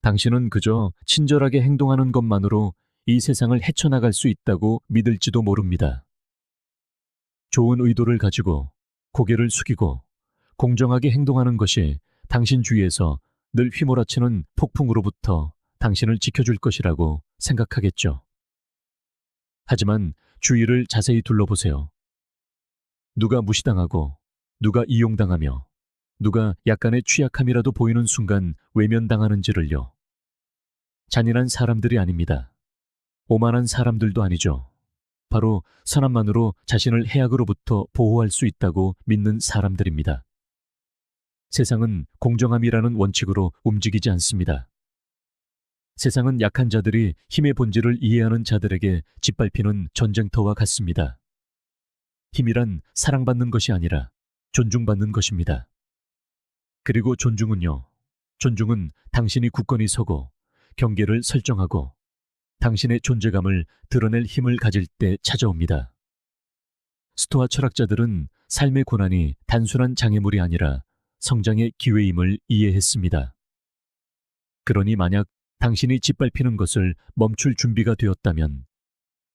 당신은 그저 친절하게 행동하는 것만으로 이 세상을 헤쳐나갈 수 있다고 믿을지도 모릅니다. 좋은 의도를 가지고 고개를 숙이고 공정하게 행동하는 것이 당신 주위에서 늘 휘몰아치는 폭풍으로부터 당신을 지켜줄 것이라고 생각하겠죠. 하지만 주위를 자세히 둘러보세요. 누가 무시당하고 누가 이용당하며 누가 약간의 취약함이라도 보이는 순간 외면당하는지를요. 잔인한 사람들이 아닙니다. 오만한 사람들도 아니죠. 바로 선함만으로 자신을 해악으로부터 보호할 수 있다고 믿는 사람들입니다. 세상은 공정함이라는 원칙으로 움직이지 않습니다. 세상은 약한 자들이 힘의 본질을 이해하는 자들에게 짓밟히는 전쟁터와 같습니다. 힘이란 사랑받는 것이 아니라 존중받는 것입니다. 그리고 존중은 당신이 굳건히 서고 경계를 설정하고 당신의 존재감을 드러낼 힘을 가질 때 찾아옵니다. 스토아 철학자들은 삶의 고난이 단순한 장애물이 아니라 성장의 기회임을 이해했습니다. 그러니 만약 당신이 짓밟히는 것을 멈출 준비가 되었다면,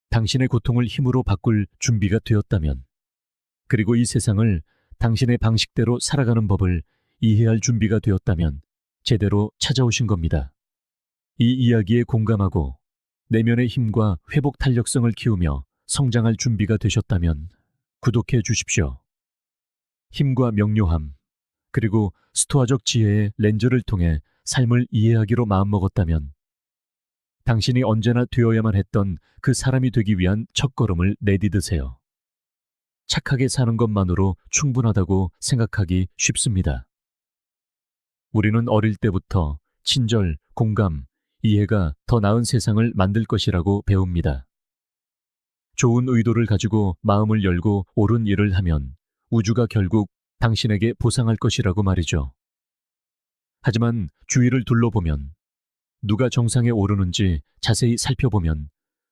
당신의 고통을 힘으로 바꿀 준비가 되었다면, 그리고 이 세상을 당신의 방식대로 살아가는 법을 이해할 준비가 되었다면 제대로 찾아오신 겁니다. 이 이야기에 공감하고 내면의 힘과 회복 탄력성을 키우며 성장할 준비가 되셨다면 구독해 주십시오. 힘과 명료함, 그리고 스토아적 지혜의 렌즈를 통해 삶을 이해하기로 마음먹었다면 당신이 언제나 되어야만 했던 그 사람이 되기 위한 첫걸음을 내디드세요. 착하게 사는 것만으로 충분하다고 생각하기 쉽습니다. 우리는 어릴 때부터 친절, 공감, 이해가 더 나은 세상을 만들 것이라고 배웁니다. 좋은 의도를 가지고 마음을 열고 옳은 일을 하면 우주가 결국 당신에게 보상할 것이라고 말이죠. 하지만 주위를 둘러보면, 누가 정상에 오르는지 자세히 살펴보면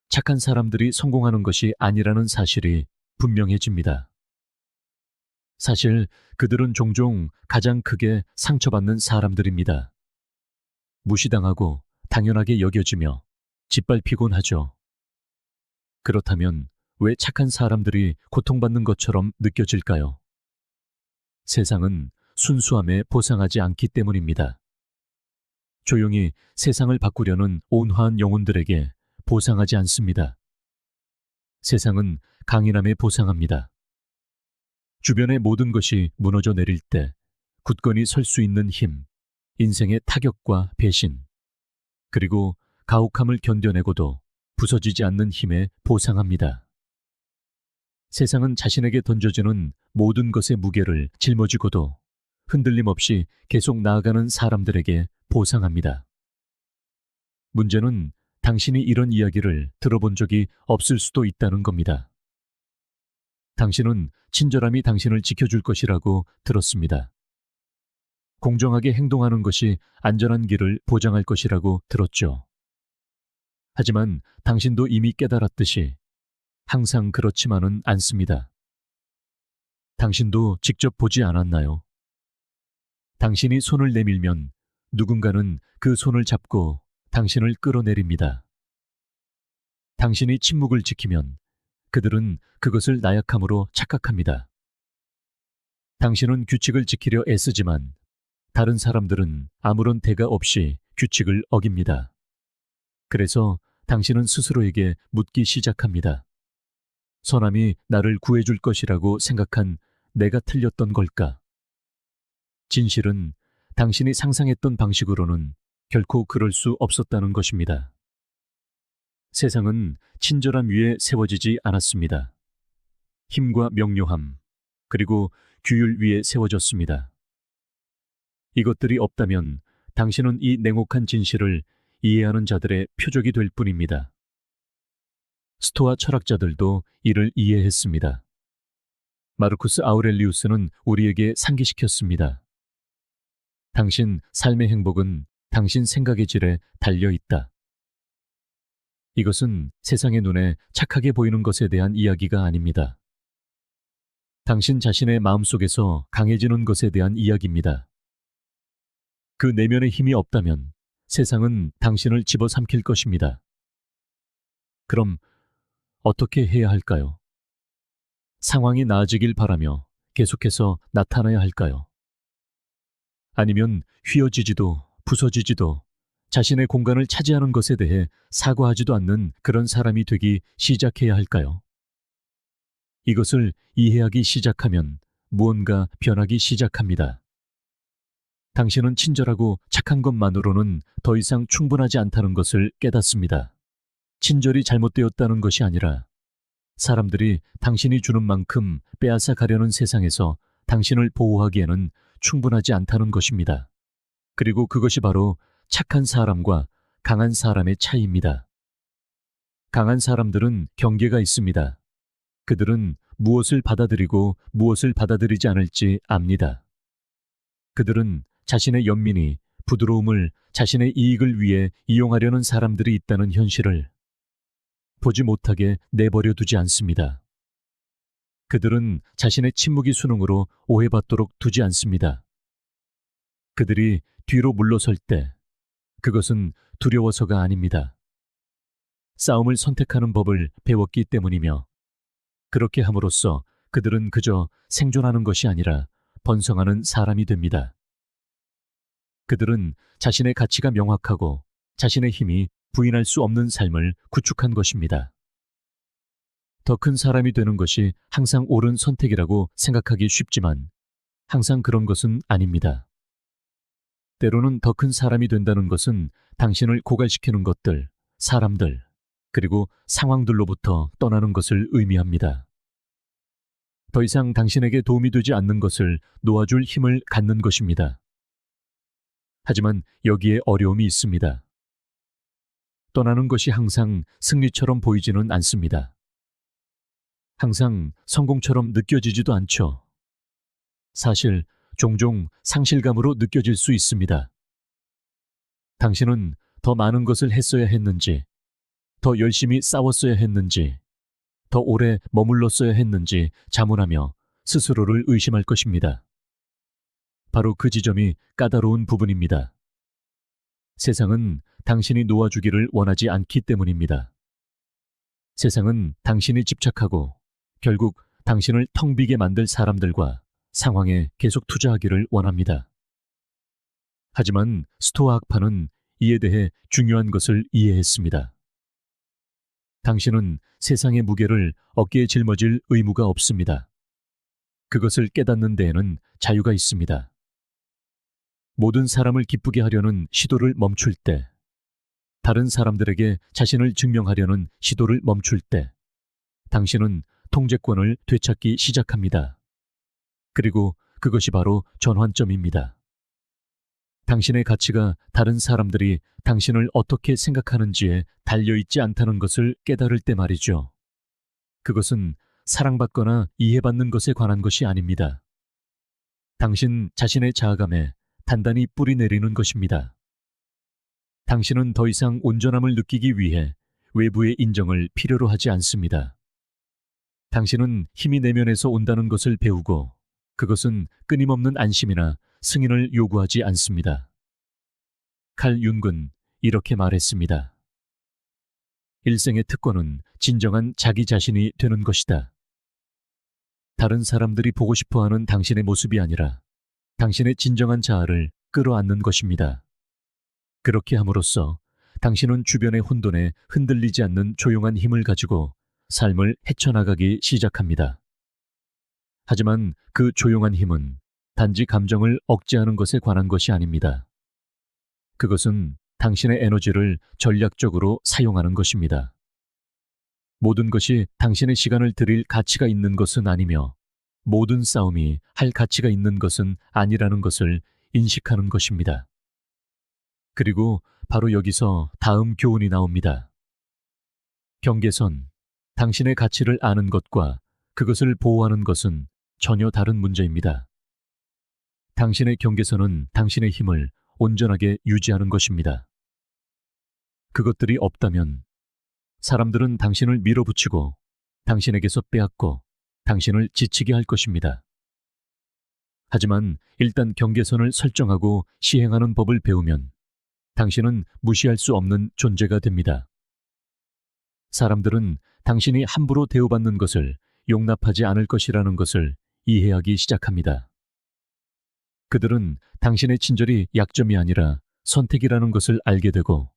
착한 사람들이 성공하는 것이 아니라는 사실이 분명해집니다. 사실 그들은 종종 가장 크게 상처받는 사람들입니다. 무시당하고 당연하게 여겨지며 짓밟히곤 하죠. 그렇다면 왜 착한 사람들이 고통받는 것처럼 느껴질까요? 세상은 순수함에 보상하지 않기 때문입니다. 조용히 세상을 바꾸려는 온화한 영혼들에게 보상하지 않습니다. 세상은 강인함에 보상합니다. 주변의 모든 것이 무너져 내릴 때 굳건히 설 수 있는 힘, 인생의 타격과 배신, 그리고 가혹함을 견뎌내고도 부서지지 않는 힘에 보상합니다. 세상은 자신에게 던져지는 모든 것의 무게를 짊어지고도 흔들림 없이 계속 나아가는 사람들에게 보상합니다. 문제는 당신이 이런 이야기를 들어본 적이 없을 수도 있다는 겁니다. 당신은 친절함이 당신을 지켜줄 것이라고 들었습니다. 공정하게 행동하는 것이 안전한 길을 보장할 것이라고 들었죠. 하지만 당신도 이미 깨달았듯이 항상 그렇지만은 않습니다. 당신도 직접 보지 않았나요? 당신이 손을 내밀면 누군가는 그 손을 잡고 당신을 끌어내립니다. 당신이 침묵을 지키면 그들은 그것을 나약함으로 착각합니다. 당신은 규칙을 지키려 애쓰지만 다른 사람들은 아무런 대가 없이 규칙을 어깁니다. 그래서 당신은 스스로에게 묻기 시작합니다. 선함이 나를 구해줄 것이라고 생각한 내가 틀렸던 걸까? 진실은 당신이 상상했던 방식으로는 결코 그럴 수 없었다는 것입니다. 세상은 친절함 위에 세워지지 않았습니다. 힘과 명료함, 그리고 규율 위에 세워졌습니다. 이것들이 없다면 당신은 이 냉혹한 진실을 이해하는 자들의 표적이 될 뿐입니다. 스토아 철학자들도 이를 이해했습니다. 마르쿠스 아우렐리우스는 우리에게 상기시켰습니다. 당신 삶의 행복은 당신 생각의 질에 달려 있다. 이것은 세상의 눈에 착하게 보이는 것에 대한 이야기가 아닙니다. 당신 자신의 마음속에서 강해지는 것에 대한 이야기입니다. 그 내면의 힘이 없다면 세상은 당신을 집어삼킬 것입니다. 그럼 어떻게 해야 할까요? 상황이 나아지길 바라며 계속해서 나타나야 할까요? 아니면 휘어지지도 부서지지도 자신의 공간을 차지하는 것에 대해 사과하지도 않는 그런 사람이 되기 시작해야 할까요? 이것을 이해하기 시작하면 무언가 변하기 시작합니다. 당신은 친절하고 착한 것만으로는 더 이상 충분하지 않다는 것을 깨닫습니다. 친절이 잘못되었다는 것이 아니라 사람들이 당신이 주는 만큼 빼앗아 가려는 세상에서 당신을 보호하기에는 충분하지 않다는 것입니다. 그리고 그것이 바로 착한 사람과 강한 사람의 차이입니다. 강한 사람들은 경계가 있습니다. 그들은 무엇을 받아들이고 무엇을 받아들이지 않을지 압니다. 그들은 자신의 연민이 부드러움을 자신의 이익을 위해 이용하려는 사람들이 있다는 현실을 보지 못하게 내버려 두지 않습니다. 그들은 자신의 침묵이 수능으로 오해받도록 두지 않습니다. 그들이 뒤로 물러설 때 그것은 두려워서가 아닙니다. 싸움을 선택하는 법을 배웠기 때문이며 그렇게 함으로써 그들은 그저 생존하는 것이 아니라 번성하는 사람이 됩니다. 그들은 자신의 가치가 명확하고 자신의 힘이 부인할 수 없는 삶을 구축한 것입니다. 더 큰 사람이 되는 것이 항상 옳은 선택이라고 생각하기 쉽지만 항상 그런 것은 아닙니다. 때로는 더 큰 사람이 된다는 것은 당신을 고갈시키는 것들, 사람들, 그리고 상황들로부터 떠나는 것을 의미합니다. 더 이상 당신에게 도움이 되지 않는 것을 놓아줄 힘을 갖는 것입니다. 하지만 여기에 어려움이 있습니다. 떠나는 것이 항상 승리처럼 보이지는 않습니다. 항상 성공처럼 느껴지지도 않죠. 사실 종종 상실감으로 느껴질 수 있습니다. 당신은 더 많은 것을 했어야 했는지, 더 열심히 싸웠어야 했는지, 더 오래 머물렀어야 했는지 자문하며 스스로를 의심할 것입니다. 바로 그 지점이 까다로운 부분입니다. 세상은 당신이 놓아주기를 원하지 않기 때문입니다. 세상은 당신이 집착하고 결국 당신을 텅 비게 만들 사람들과 상황에 계속 투자하기를 원합니다. 하지만 스토아 학파는 이에 대해 중요한 것을 이해했습니다. 당신은 세상의 무게를 어깨에 짊어질 의무가 없습니다. 그것을 깨닫는 데에는 자유가 있습니다. 모든 사람을 기쁘게 하려는 시도를 멈출 때, 다른 사람들에게 자신을 증명하려는 시도를 멈출 때, 당신은 통제권을 되찾기 시작합니다. 그리고 그것이 바로 전환점입니다. 당신의 가치가 다른 사람들이 당신을 어떻게 생각하는지에 달려있지 않다는 것을 깨달을 때 말이죠. 그것은 사랑받거나 이해받는 것에 관한 것이 아닙니다. 당신 자신의 자아감에 단단히 뿌리 내리는 것입니다. 당신은 더 이상 온전함을 느끼기 위해 외부의 인정을 필요로 하지 않습니다. 당신은 힘이 내면에서 온다는 것을 배우고 그것은 끊임없는 안심이나 승인을 요구하지 않습니다. 칼 융은 이렇게 말했습니다. 일생의 특권은 진정한 자기 자신이 되는 것이다. 다른 사람들이 보고 싶어하는 당신의 모습이 아니라 당신의 진정한 자아를 끌어안는 것입니다. 그렇게 함으로써 당신은 주변의 혼돈에 흔들리지 않는 조용한 힘을 가지고 삶을 헤쳐나가기 시작합니다. 하지만 그 조용한 힘은 단지 감정을 억제하는 것에 관한 것이 아닙니다. 그것은 당신의 에너지를 전략적으로 사용하는 것입니다. 모든 것이 당신의 시간을 들일 가치가 있는 것은 아니며 모든 싸움이 할 가치가 있는 것은 아니라는 것을 인식하는 것입니다. 그리고 바로 여기서 다음 교훈이 나옵니다. 경계선, 당신의 가치를 아는 것과 그것을 보호하는 것은 전혀 다른 문제입니다. 당신의 경계선은 당신의 힘을 온전하게 유지하는 것입니다. 그것들이 없다면 사람들은 당신을 밀어붙이고 당신에게서 빼앗고 당신을 지치게 할 것입니다. 하지만 일단 경계선을 설정하고 시행하는 법을 배우면 당신은 무시할 수 없는 존재가 됩니다. 사람들은 당신이 함부로 대우받는 것을 용납하지 않을 것이라는 것을 이해하기 시작합니다. 그들은 당신의 친절이 약점이 아니라 선택이라는 것을 알게 되고,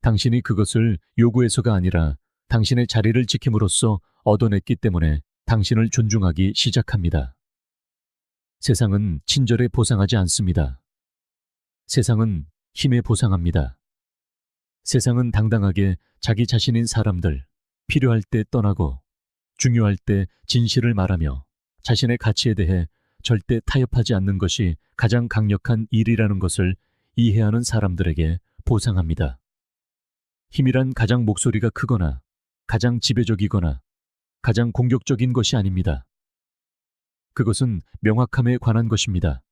당신이 그것을 요구해서가 아니라 당신의 자리를 지킴으로써 얻어냈기 때문에 당신을 존중하기 시작합니다. 세상은 친절에 보상하지 않습니다. 세상은 힘에 보상합니다. 세상은 당당하게 자기 자신인 사람들, 필요할 때 떠나고 중요할 때 진실을 말하며 자신의 가치에 대해 절대 타협하지 않는 것이 가장 강력한 일이라는 것을 이해하는 사람들에게 보상합니다. 힘이란 가장 목소리가 크거나 가장 지배적이거나 가장 공격적인 것이 아닙니다. 그것은 명확함에 관한 것입니다.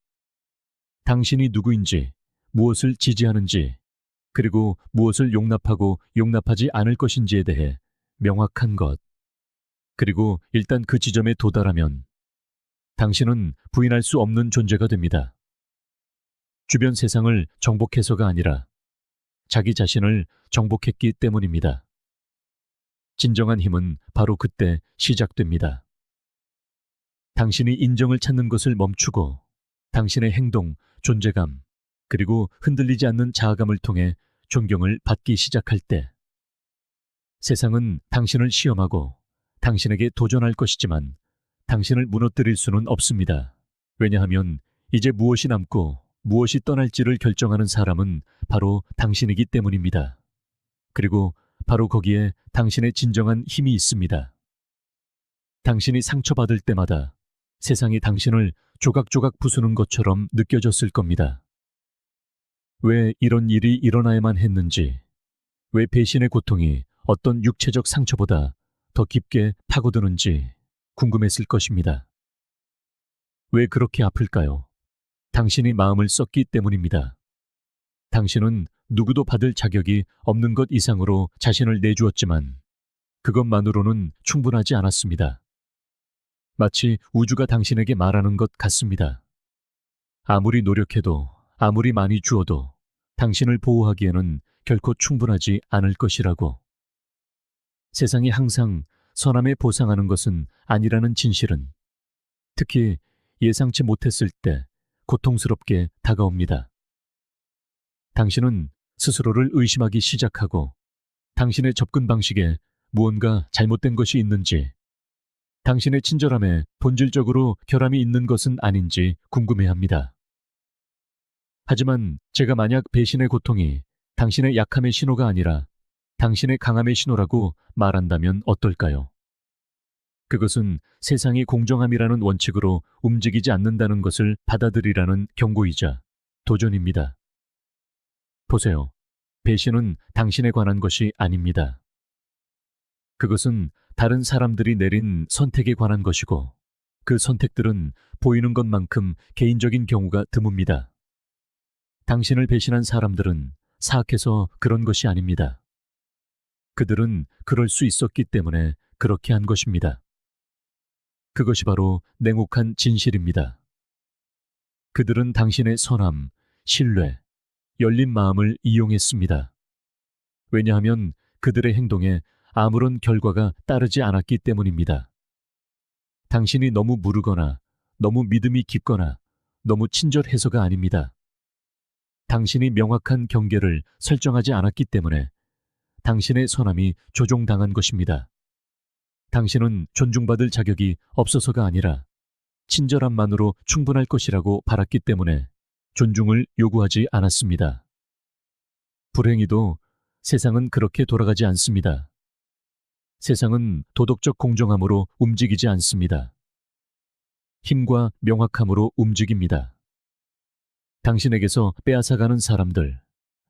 당신이 누구인지, 무엇을 지지하는지, 그리고 무엇을 용납하고 용납하지 않을 것인지에 대해 명확한 것. 그리고 일단 그 지점에 도달하면 당신은 부인할 수 없는 존재가 됩니다. 주변 세상을 정복해서가 아니라 자기 자신을 정복했기 때문입니다. 진정한 힘은 바로 그때 시작됩니다. 당신이 인정을 찾는 것을 멈추고 당신의 행동, 존재감, 그리고 흔들리지 않는 자아감을 통해 존경을 받기 시작할 때, 세상은 당신을 시험하고 당신에게 도전할 것이지만 당신을 무너뜨릴 수는 없습니다. 왜냐하면 이제 무엇이 남고 무엇이 떠날지를 결정하는 사람은 바로 당신이기 때문입니다. 그리고 바로 거기에 당신의 진정한 힘이 있습니다. 당신이 상처받을 때마다 세상이 당신을 조각조각 부수는 것처럼 느껴졌을 겁니다. 왜 이런 일이 일어나야만 했는지, 왜 배신의 고통이 어떤 육체적 상처보다 더 깊게 파고드는지 궁금했을 것입니다. 왜 그렇게 아플까요? 당신이 마음을 썼기 때문입니다. 당신은 누구도 받을 자격이 없는 것 이상으로 자신을 내주었지만 그것만으로는 충분하지 않았습니다. 마치 우주가 당신에게 말하는 것 같습니다. 아무리 노력해도, 아무리 많이 주어도 당신을 보호하기에는 결코 충분하지 않을 것이라고. 세상이 항상 선함에 보상하는 것은 아니라는 진실은 특히 예상치 못했을 때 고통스럽게 다가옵니다. 당신은 스스로를 의심하기 시작하고 당신의 접근 방식에 무언가 잘못된 것이 있는지, 당신의 친절함에 본질적으로 결함이 있는 것은 아닌지 궁금해합니다. 하지만 제가 만약 배신의 고통이 당신의 약함의 신호가 아니라 당신의 강함의 신호라고 말한다면 어떨까요? 그것은 세상이 공정함이라는 원칙으로 움직이지 않는다는 것을 받아들이라는 경고이자 도전입니다. 보세요. 배신은 당신에 관한 것이 아닙니다. 그것은 다른 사람들이 내린 선택에 관한 것이고, 그 선택들은 보이는 것만큼 개인적인 경우가 드뭅니다. 당신을 배신한 사람들은 사악해서 그런 것이 아닙니다. 그들은 그럴 수 있었기 때문에 그렇게 한 것입니다. 그것이 바로 냉혹한 진실입니다. 그들은 당신의 선함, 신뢰, 열린 마음을 이용했습니다. 왜냐하면 그들의 행동에 아무런 결과가 따르지 않았기 때문입니다. 당신이 너무 무르거나 너무 믿음이 깊거나 너무 친절해서가 아닙니다. 당신이 명확한 경계를 설정하지 않았기 때문에 당신의 선함이 조종당한 것입니다. 당신은 존중받을 자격이 없어서가 아니라 친절함만으로 충분할 것이라고 바랐기 때문에 존중을 요구하지 않았습니다. 불행히도 세상은 그렇게 돌아가지 않습니다. 세상은 도덕적 공정함으로 움직이지 않습니다. 힘과 명확함으로 움직입니다. 당신에게서 빼앗아가는 사람들,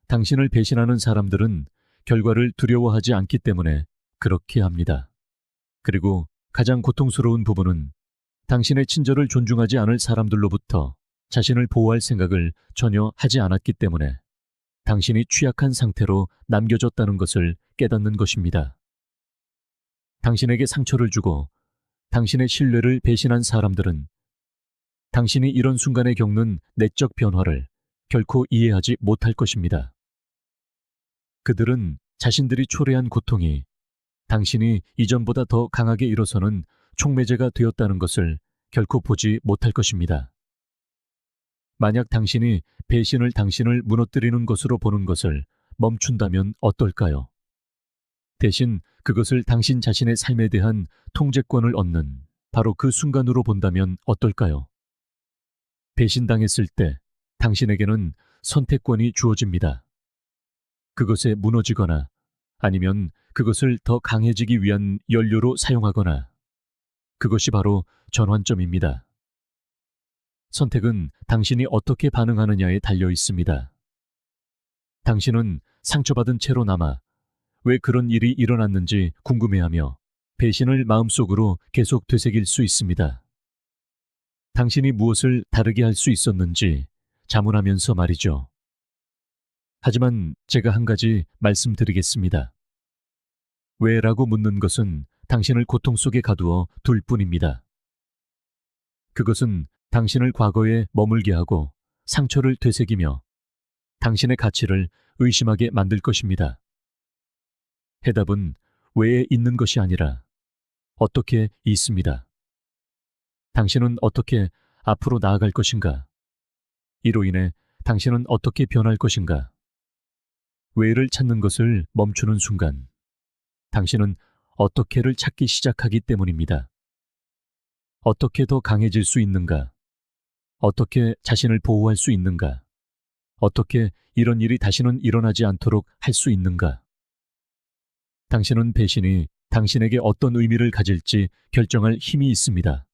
당신을 배신하는 사람들은 결과를 두려워하지 않기 때문에 그렇게 합니다. 그리고 가장 고통스러운 부분은 당신의 친절을 존중하지 않을 사람들로부터 자신을 보호할 생각을 전혀 하지 않았기 때문에 당신이 취약한 상태로 남겨졌다는 것을 깨닫는 것입니다. 당신에게 상처를 주고 당신의 신뢰를 배신한 사람들은 당신이 이런 순간에 겪는 내적 변화를 결코 이해하지 못할 것입니다. 그들은 자신들이 초래한 고통이 당신이 이전보다 더 강하게 일어서는 촉매제가 되었다는 것을 결코 보지 못할 것입니다. 만약 당신이 배신을 당신을 무너뜨리는 것으로 보는 것을 멈춘다면 어떨까요? 대신 그것을 당신 자신의 삶에 대한 통제권을 얻는 바로 그 순간으로 본다면 어떨까요? 배신당했을 때 당신에게는 선택권이 주어집니다. 그것에 무너지거나 아니면 그것을 더 강해지기 위한 연료로 사용하거나 그것이 바로 전환점입니다. 선택은 당신이 어떻게 반응하느냐에 달려 있습니다. 당신은 상처받은 채로 남아 왜 그런 일이 일어났는지 궁금해하며 배신을 마음속으로 계속 되새길 수 있습니다. 당신이 무엇을 다르게 할 수 있었는지 자문하면서 말이죠. 하지만 제가 한 가지 말씀드리겠습니다. 왜라고 묻는 것은 당신을 고통 속에 가두어 둘 뿐입니다. 그것은 당신을 과거에 머물게 하고 상처를 되새기며 당신의 가치를 의심하게 만들 것입니다. 해답은 왜에 있는 것이 아니라 어떻게 있습니다. 당신은 어떻게 앞으로 나아갈 것인가? 이로 인해 당신은 어떻게 변할 것인가? 왜를 찾는 것을 멈추는 순간 당신은 어떻게를 찾기 시작하기 때문입니다. 어떻게 더 강해질 수 있는가? 어떻게 자신을 보호할 수 있는가? 어떻게 이런 일이 다시는 일어나지 않도록 할 수 있는가? 당신은 배신이 당신에게 어떤 의미를 가질지 결정할 힘이 있습니다.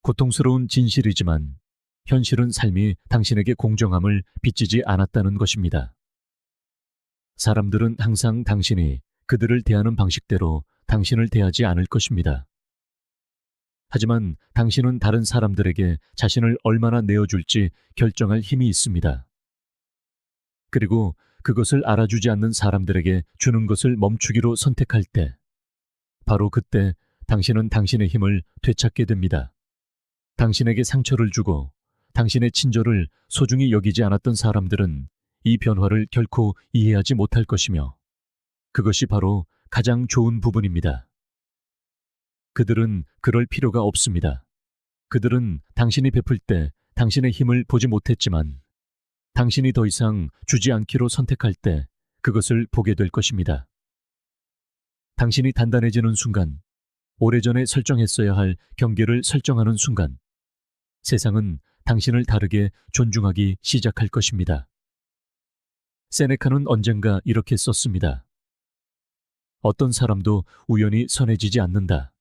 고통스러운 진실이지만 현실은 삶이 당신에게 공정함을 빚지지 않았다는 것입니다. 사람들은 항상 당신이 그들을 대하는 방식대로 당신을 대하지 않을 것입니다. 하지만 당신은 다른 사람들에게 자신을 얼마나 내어줄지 결정할 힘이 있습니다. 그리고 그것을 알아주지 않는 사람들에게 주는 것을 멈추기로 선택할 때, 바로 그때 당신은 당신의 힘을 되찾게 됩니다. 당신에게 상처를 주고 당신의 친절을 소중히 여기지 않았던 사람들은 이 변화를 결코 이해하지 못할 것이며, 그것이 바로 가장 좋은 부분입니다. 그들은 그럴 필요가 없습니다. 그들은 당신이 베풀 때 당신의 힘을 보지 못했지만, 당신이 더 이상 주지 않기로 선택할 때 그것을 보게 될 것입니다. 당신이 단단해지는 순간, 오래전에 설정했어야 할 경계를 설정하는 순간, 세상은 당신을 다르게 존중하기 시작할 것입니다. 세네카는 언젠가 이렇게 썼습니다. 어떤 사람도 우연히 선해지지 않는다.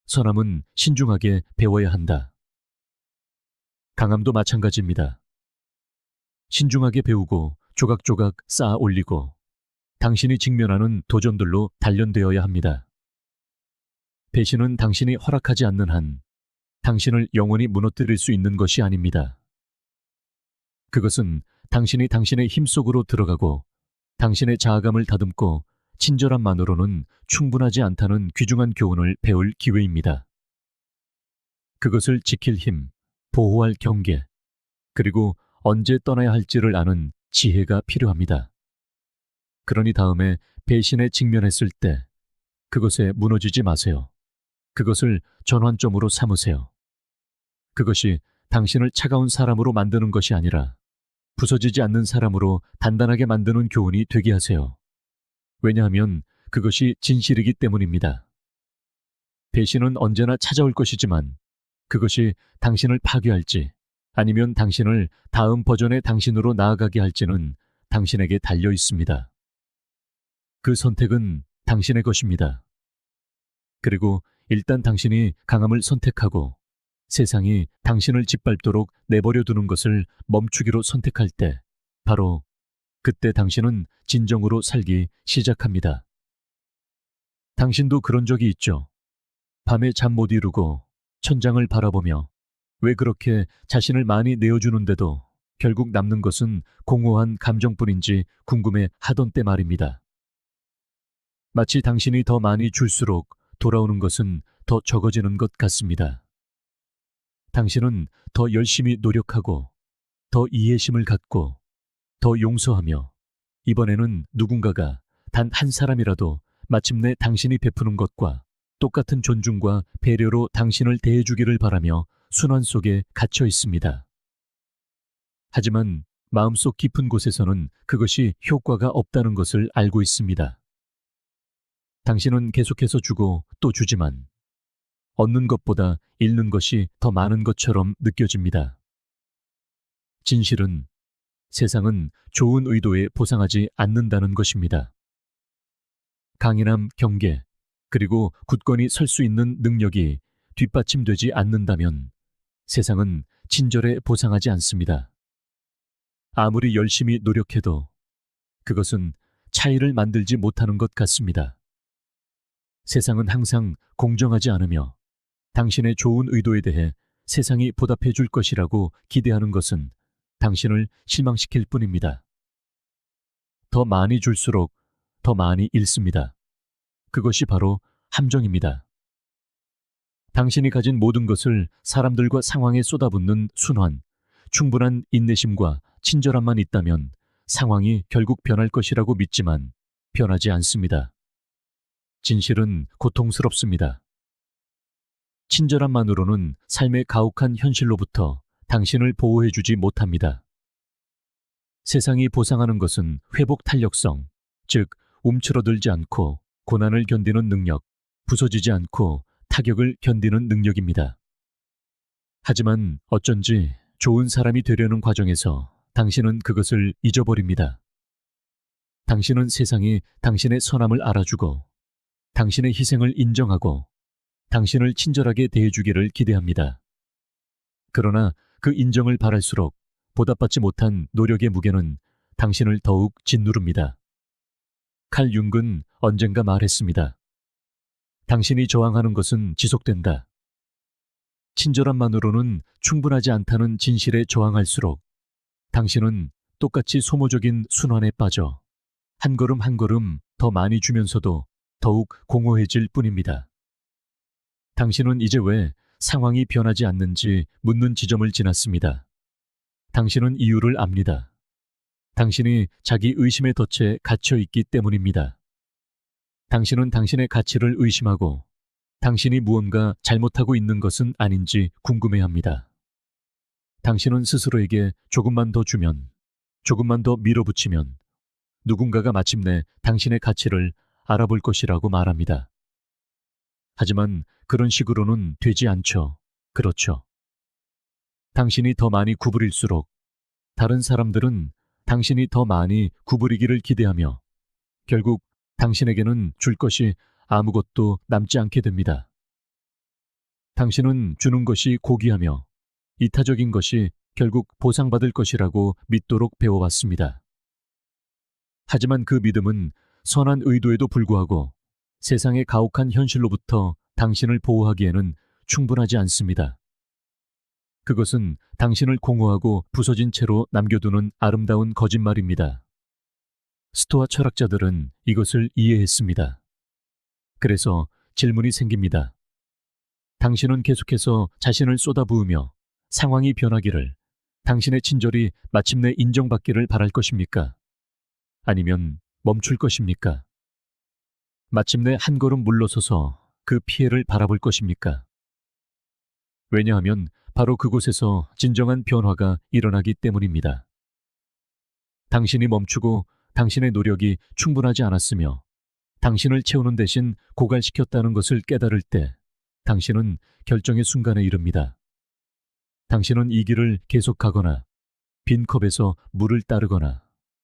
선함은 신중하게 배워야 한다. 강함도 마찬가지입니다. 신중하게 배우고 조각조각 쌓아 올리고 당신이 직면하는 도전들로 단련되어야 합니다. 배신은 당신이 허락하지 않는 한 당신을 영원히 무너뜨릴 수 있는 것이 아닙니다. 그것은 당신이 당신의 힘 속으로 들어가고 당신의 자아감을 다듬고 친절함만으로는 충분하지 않다는 귀중한 교훈을 배울 기회입니다. 그것을 지킬 힘, 보호할 경계, 그리고 언제 떠나야 할지를 아는 지혜가 필요합니다. 그러니 다음에 배신에 직면했을 때 그것에 무너지지 마세요. 그것을 전환점으로 삼으세요. 그것이 당신을 차가운 사람으로 만드는 것이 아니라 부서지지 않는 사람으로 단단하게 만드는 교훈이 되게 하세요. 왜냐하면 그것이 진실이기 때문입니다. 배신은 언제나 찾아올 것이지만 그것이 당신을 파괴할지 아니면 당신을 다음 버전의 당신으로 나아가게 할지는 당신에게 달려 있습니다. 그 선택은 당신의 것입니다. 그리고 일단 당신이 강함을 선택하고 세상이 당신을 짓밟도록 내버려 두는 것을 멈추기로 선택할 때, 바로 그때 당신은 진정으로 살기 시작합니다. 당신도 그런 적이 있죠. 밤에 잠 못 이루고 천장을 바라보며 왜 그렇게 자신을 많이 내어주는데도 결국 남는 것은 공허한 감정뿐인지 궁금해 하던 때 말입니다. 마치 당신이 더 많이 줄수록 돌아오는 것은 더 적어지는 것 같습니다. 당신은 더 열심히 노력하고 더 이해심을 갖고 더 용서하며 이번에는 누군가가 단 한 사람이라도 마침내 당신이 베푸는 것과 똑같은 존중과 배려로 당신을 대해주기를 바라며 순환 속에 갇혀 있습니다. 하지만 마음속 깊은 곳에서는 그것이 효과가 없다는 것을 알고 있습니다. 당신은 계속해서 주고 또 주지만 얻는 것보다 잃는 것이 더 많은 것처럼 느껴집니다. 진실은 세상은 좋은 의도에 보상하지 않는다는 것입니다. 강인함, 경계, 그리고 굳건히 설 수 있는 능력이 뒷받침되지 않는다면 세상은 친절에 보상하지 않습니다. 아무리 열심히 노력해도 그것은 차이를 만들지 못하는 것 같습니다. 세상은 항상 공정하지 않으며 당신의 좋은 의도에 대해 세상이 보답해 줄 것이라고 기대하는 것은 당신을 실망시킬 뿐입니다. 더 많이 줄수록 더 많이 잃습니다. 그것이 바로 함정입니다. 당신이 가진 모든 것을 사람들과 상황에 쏟아붓는 순환, 충분한 인내심과 친절함만 있다면 상황이 결국 변할 것이라고 믿지만 변하지 않습니다. 진실은 고통스럽습니다. 친절함만으로는 삶의 가혹한 현실로부터 당신을 보호해주지 못합니다. 세상이 보상하는 것은 회복 탄력성, 즉 움츠러들지 않고 고난을 견디는 능력, 부서지지 않고 타격을 견디는 능력입니다. 하지만 어쩐지 좋은 사람이 되려는 과정에서 당신은 그것을 잊어버립니다. 당신은 세상이 당신의 선함을 알아주고 당신의 희생을 인정하고 당신을 친절하게 대해주기를 기대합니다. 그러나 그 인정을 바랄수록 보답받지 못한 노력의 무게는 당신을 더욱 짓누릅니다. 칼 융은 언젠가 말했습니다. 당신이 저항하는 것은 지속된다. 친절함만으로는 충분하지 않다는 진실에 저항할수록 당신은 똑같이 소모적인 순환에 빠져 한 걸음 한 걸음 더 많이 주면서도 더욱 공허해질 뿐입니다. 당신은 이제 왜 상황이 변하지 않는지 묻는 지점을 지났습니다. 당신은 이유를 압니다. 당신이 자기 의심의 덫에 갇혀 있기 때문입니다. 당신은 당신의 가치를 의심하고 당신이 무언가 잘못하고 있는 것은 아닌지 궁금해합니다. 당신은 스스로에게 조금만 더 주면, 조금만 더 밀어붙이면 누군가가 마침내 당신의 가치를 알아볼 것이라고 말합니다. 하지만 그런 식으로는 되지 않죠. 그렇죠. 당신이 더 많이 구부릴수록 다른 사람들은 당신이 더 많이 구부리기를 기대하며 결국 당신에게는 줄 것이 아무것도 남지 않게 됩니다. 당신은 주는 것이 고귀하며 이타적인 것이 결국 보상받을 것이라고 믿도록 배워왔습니다. 하지만 그 믿음은 선한 의도에도 불구하고 세상의 가혹한 현실로부터 당신을 보호하기에는 충분하지 않습니다. 그것은 당신을 공허하고 부서진 채로 남겨두는 아름다운 거짓말입니다. 스토아 철학자들은 이것을 이해했습니다. 그래서 질문이 생깁니다. 당신은 계속해서 자신을 쏟아부으며 상황이 변하기를, 당신의 친절이 마침내 인정받기를 바랄 것입니까? 아니면 멈출 것입니까? 마침내 한 걸음 물러서서 그 피해를 바라볼 것입니까? 왜냐하면 바로 그곳에서 진정한 변화가 일어나기 때문입니다. 당신이 멈추고 당신의 노력이 충분하지 않았으며 당신을 채우는 대신 고갈시켰다는 것을 깨달을 때 당신은 결정의 순간에 이릅니다. 당신은 이 길을 계속 가거나 빈 컵에서 물을 따르거나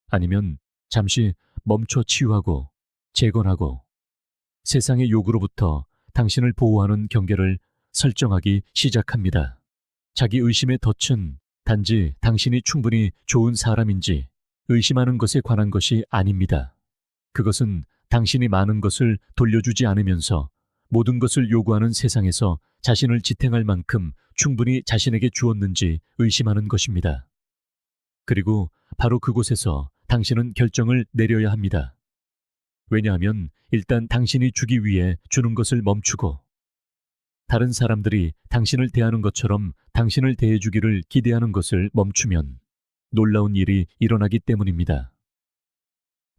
아니면 잠시 멈춰 치유하고 재건하고 세상의 요구로부터 당신을 보호하는 경계를 설정하기 시작합니다. 자기 의심의 덫은 단지 당신이 충분히 좋은 사람인지 의심하는 것에 관한 것이 아닙니다. 그것은 당신이 많은 것을 돌려주지 않으면서 모든 것을 요구하는 세상에서 자신을 지탱할 만큼 충분히 자신에게 주었는지 의심하는 것입니다. 그리고 바로 그곳에서 당신은 결정을 내려야 합니다. 왜냐하면 일단 당신이 주기 위해 주는 것을 멈추고 다른 사람들이 당신을 대하는 것처럼 당신을 대해주기를 기대하는 것을 멈추면 놀라운 일이 일어나기 때문입니다.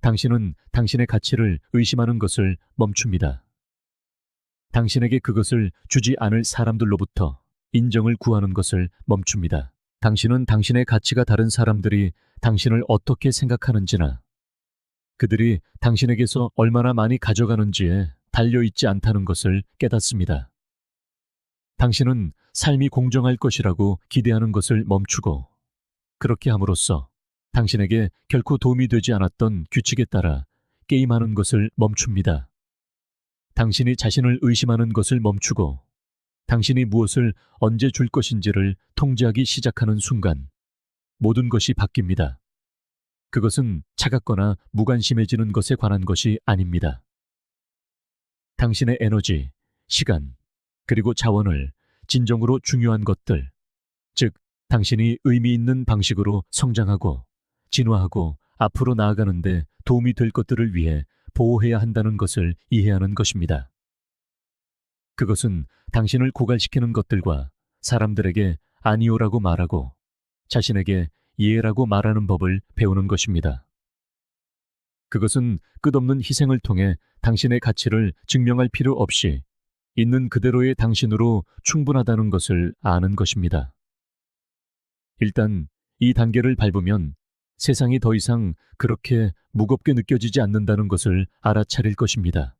당신은 당신의 가치를 의심하는 것을 멈춥니다. 당신에게 그것을 주지 않을 사람들로부터 인정을 구하는 것을 멈춥니다. 당신은 당신의 가치가 다른 사람들이 당신을 어떻게 생각하는지나 그들이 당신에게서 얼마나 많이 가져가는지에 달려있지 않다는 것을 깨닫습니다. 당신은 삶이 공정할 것이라고 기대하는 것을 멈추고 그렇게 함으로써 당신에게 결코 도움이 되지 않았던 규칙에 따라 게임하는 것을 멈춥니다. 당신이 자신을 의심하는 것을 멈추고 당신이 무엇을 언제 줄 것인지를 통제하기 시작하는 순간 모든 것이 바뀝니다. 그것은 차갑거나 무관심해지는 것에 관한 것이 아닙니다. 당신의 에너지, 시간, 그리고 자원을 진정으로 중요한 것들, 즉 당신이 의미 있는 방식으로 성장하고 진화하고 앞으로 나아가는데 도움이 될 것들을 위해 보호해야 한다는 것을 이해하는 것입니다. 그것은 당신을 고갈시키는 것들과 사람들에게 아니오라고 말하고 자신에게 예라고 말하는 법을 배우는 것입니다. 그것은 끝없는 희생을 통해 당신의 가치를 증명할 필요 없이 있는 그대로의 당신으로 충분하다는 것을 아는 것입니다. 일단 이 단계를 밟으면 세상이 더 이상 그렇게 무겁게 느껴지지 않는다는 것을 알아차릴 것입니다.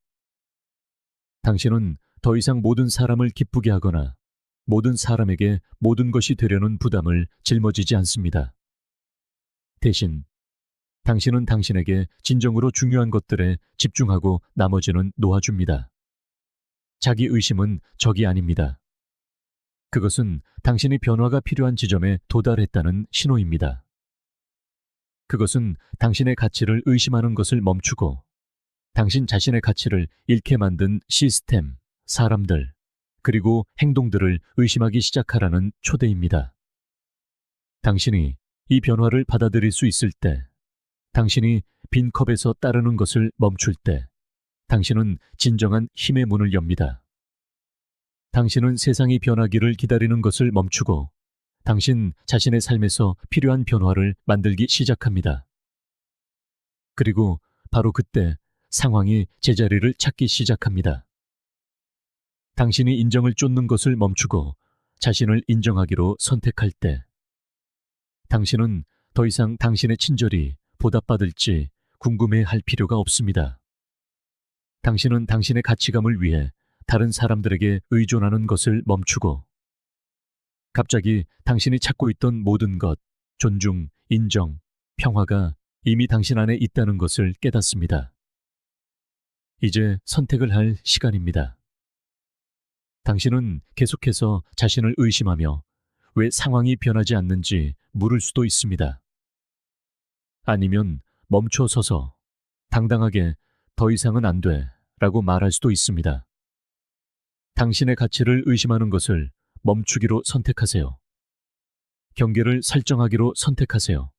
당신은 더 이상 모든 사람을 기쁘게 하거나 모든 사람에게 모든 것이 되려는 부담을 짊어지지 않습니다. 대신 당신은 당신에게 진정으로 중요한 것들에 집중하고 나머지는 놓아줍니다. 자기 의심은 적이 아닙니다. 그것은 당신이 변화가 필요한 지점에 도달했다는 신호입니다. 그것은 당신의 가치를 의심하는 것을 멈추고 당신 자신의 가치를 잃게 만든 시스템, 사람들, 그리고 행동들을 의심하기 시작하라는 초대입니다. 당신이 이 변화를 받아들일 수 있을 때, 당신이 빈 컵에서 따르는 것을 멈출 때, 당신은 진정한 힘의 문을 엽니다. 당신은 세상이 변하기를 기다리는 것을 멈추고 당신 자신의 삶에서 필요한 변화를 만들기 시작합니다. 그리고 바로 그때 상황이 제자리를 찾기 시작합니다. 당신이 인정을 쫓는 것을 멈추고 자신을 인정하기로 선택할 때, 당신은 더 이상 당신의 친절이 보답받을지 궁금해할 필요가 없습니다. 당신은 당신의 가치감을 위해 다른 사람들에게 의존하는 것을 멈추고 갑자기 당신이 찾고 있던 모든 것, 존중, 인정, 평화가 이미 당신 안에 있다는 것을 깨닫습니다. 이제 선택을 할 시간입니다. 당신은 계속해서 자신을 의심하며 왜 상황이 변하지 않는지 물을 수도 있습니다. 아니면 멈춰 서서 당당하게 더 이상은 안 돼 라고 말할 수도 있습니다. 당신의 가치를 의심하는 것을 멈추기로 선택하세요. 경계를 설정하기로 선택하세요.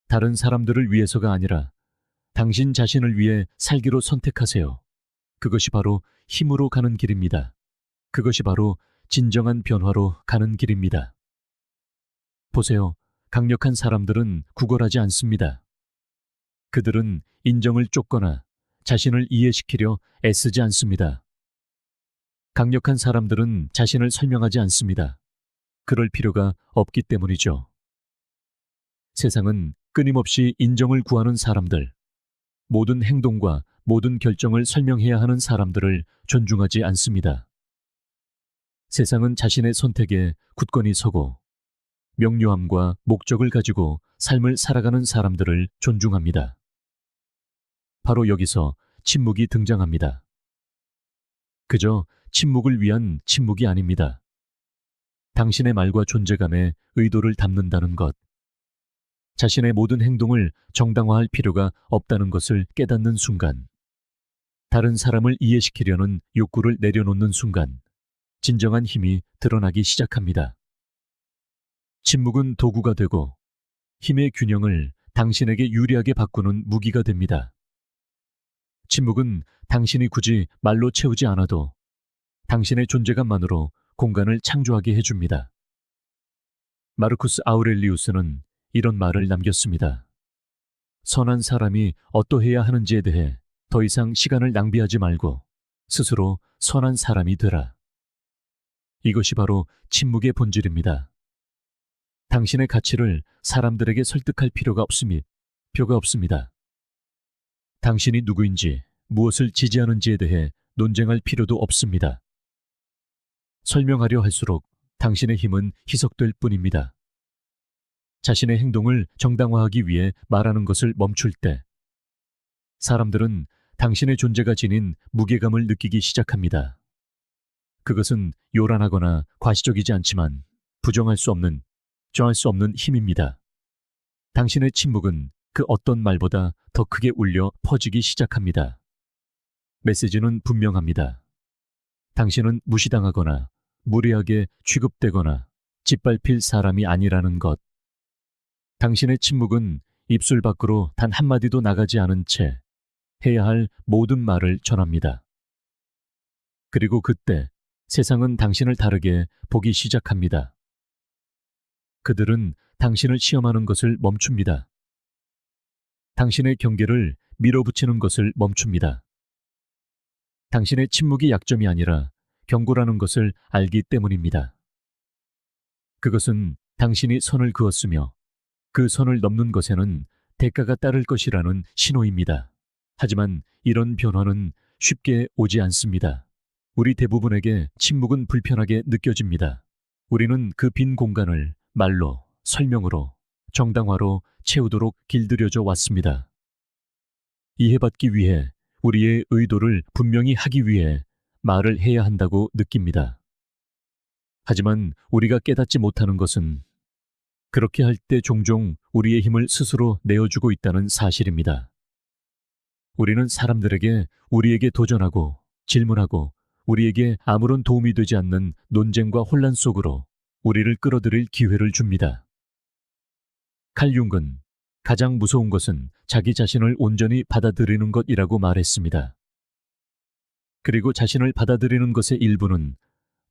다른 사람들을 위해서가 아니라 당신 자신을 위해 살기로 선택하세요. 그것이 바로 힘으로 가는 길입니다. 그것이 바로 진정한 변화로 가는 길입니다. 보세요. 강력한 사람들은 구걸하지 않습니다. 그들은 인정을 쫓거나 자신을 이해시키려 애쓰지 않습니다. 강력한 사람들은 자신을 설명하지 않습니다. 그럴 필요가 없기 때문이죠. 세상은 끊임없이 인정을 구하는 사람들, 모든 행동과 모든 결정을 설명해야 하는 사람들을 존중하지 않습니다. 세상은 자신의 선택에 굳건히 서고 명료함과 목적을 가지고 삶을 살아가는 사람들을 존중합니다. 바로 여기서 침묵이 등장합니다. 그저 침묵을 위한 침묵이 아닙니다. 당신의 말과 존재감에 의도를 담는다는 것, 자신의 모든 행동을 정당화할 필요가 없다는 것을 깨닫는 순간, 다른 사람을 이해시키려는 욕구를 내려놓는 순간, 진정한 힘이 드러나기 시작합니다. 침묵은 도구가 되고 힘의 균형을 당신에게 유리하게 바꾸는 무기가 됩니다. 침묵은 당신이 굳이 말로 채우지 않아도 당신의 존재감만으로 공간을 창조하게 해줍니다. 마르쿠스 아우렐리우스는 이런 말을 남겼습니다. 선한 사람이 어떠해야 하는지에 대해 더 이상 시간을 낭비하지 말고 스스로 선한 사람이 되라. 이것이 바로 침묵의 본질입니다. 당신의 가치를 사람들에게 설득할 필요가 없습니다. 당신이 누구인지, 무엇을 지지하는지에 대해 논쟁할 필요도 없습니다. 설명하려 할수록 당신의 힘은 희석될 뿐입니다. 자신의 행동을 정당화하기 위해 말하는 것을 멈출 때, 사람들은 당신의 존재가 지닌 무게감을 느끼기 시작합니다. 그것은 요란하거나 과시적이지 않지만 부정할 수 없는, 저할 수 없는 힘입니다. 당신의 침묵은 그 어떤 말보다 더 크게 울려 퍼지기 시작합니다. 메시지는 분명합니다. 당신은 무시당하거나 무례하게 취급되거나 짓밟힐 사람이 아니라는 것. 당신의 침묵은 입술 밖으로 단 한마디도 나가지 않은 채 해야 할 모든 말을 전합니다. 그리고 그때 세상은 당신을 다르게 보기 시작합니다. 그들은 당신을 시험하는 것을 멈춥니다. 당신의 경계를 밀어붙이는 것을 멈춥니다. 당신의 침묵이 약점이 아니라 경고라는 것을 알기 때문입니다. 그것은 당신이 선을 그었으며 그 선을 넘는 것에는 대가가 따를 것이라는 신호입니다. 하지만 이런 변화는 쉽게 오지 않습니다. 우리 대부분에게 침묵은 불편하게 느껴집니다. 우리는 그 빈 공간을 말로, 설명으로, 정당화로 채우도록 길들여져 왔습니다. 이해받기 위해, 우리의 의도를 분명히 하기 위해 말을 해야 한다고 느낍니다. 하지만 우리가 깨닫지 못하는 것은 그렇게 할 때 종종 우리의 힘을 스스로 내어주고 있다는 사실입니다. 우리는 사람들에게 우리에게 도전하고 질문하고 우리에게 아무런 도움이 되지 않는 논쟁과 혼란 속으로 우리를 끌어들일 기회를 줍니다. 칼 융은 가장 무서운 것은 자기 자신을 온전히 받아들이는 것이라고 말했습니다. 그리고 자신을 받아들이는 것의 일부는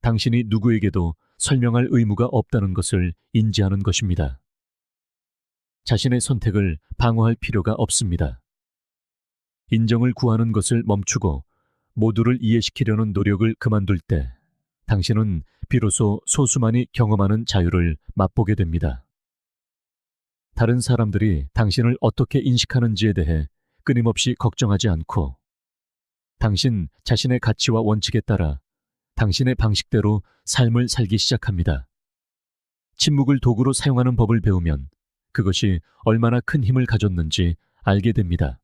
당신이 누구에게도 설명할 의무가 없다는 것을 인지하는 것입니다. 자신의 선택을 방어할 필요가 없습니다. 인정을 구하는 것을 멈추고 모두를 이해시키려는 노력을 그만둘 때 당신은 비로소 소수만이 경험하는 자유를 맛보게 됩니다. 다른 사람들이 당신을 어떻게 인식하는지에 대해 끊임없이 걱정하지 않고 당신 자신의 가치와 원칙에 따라 당신의 방식대로 삶을 살기 시작합니다. 침묵을 도구로 사용하는 법을 배우면 그것이 얼마나 큰 힘을 가졌는지 알게 됩니다.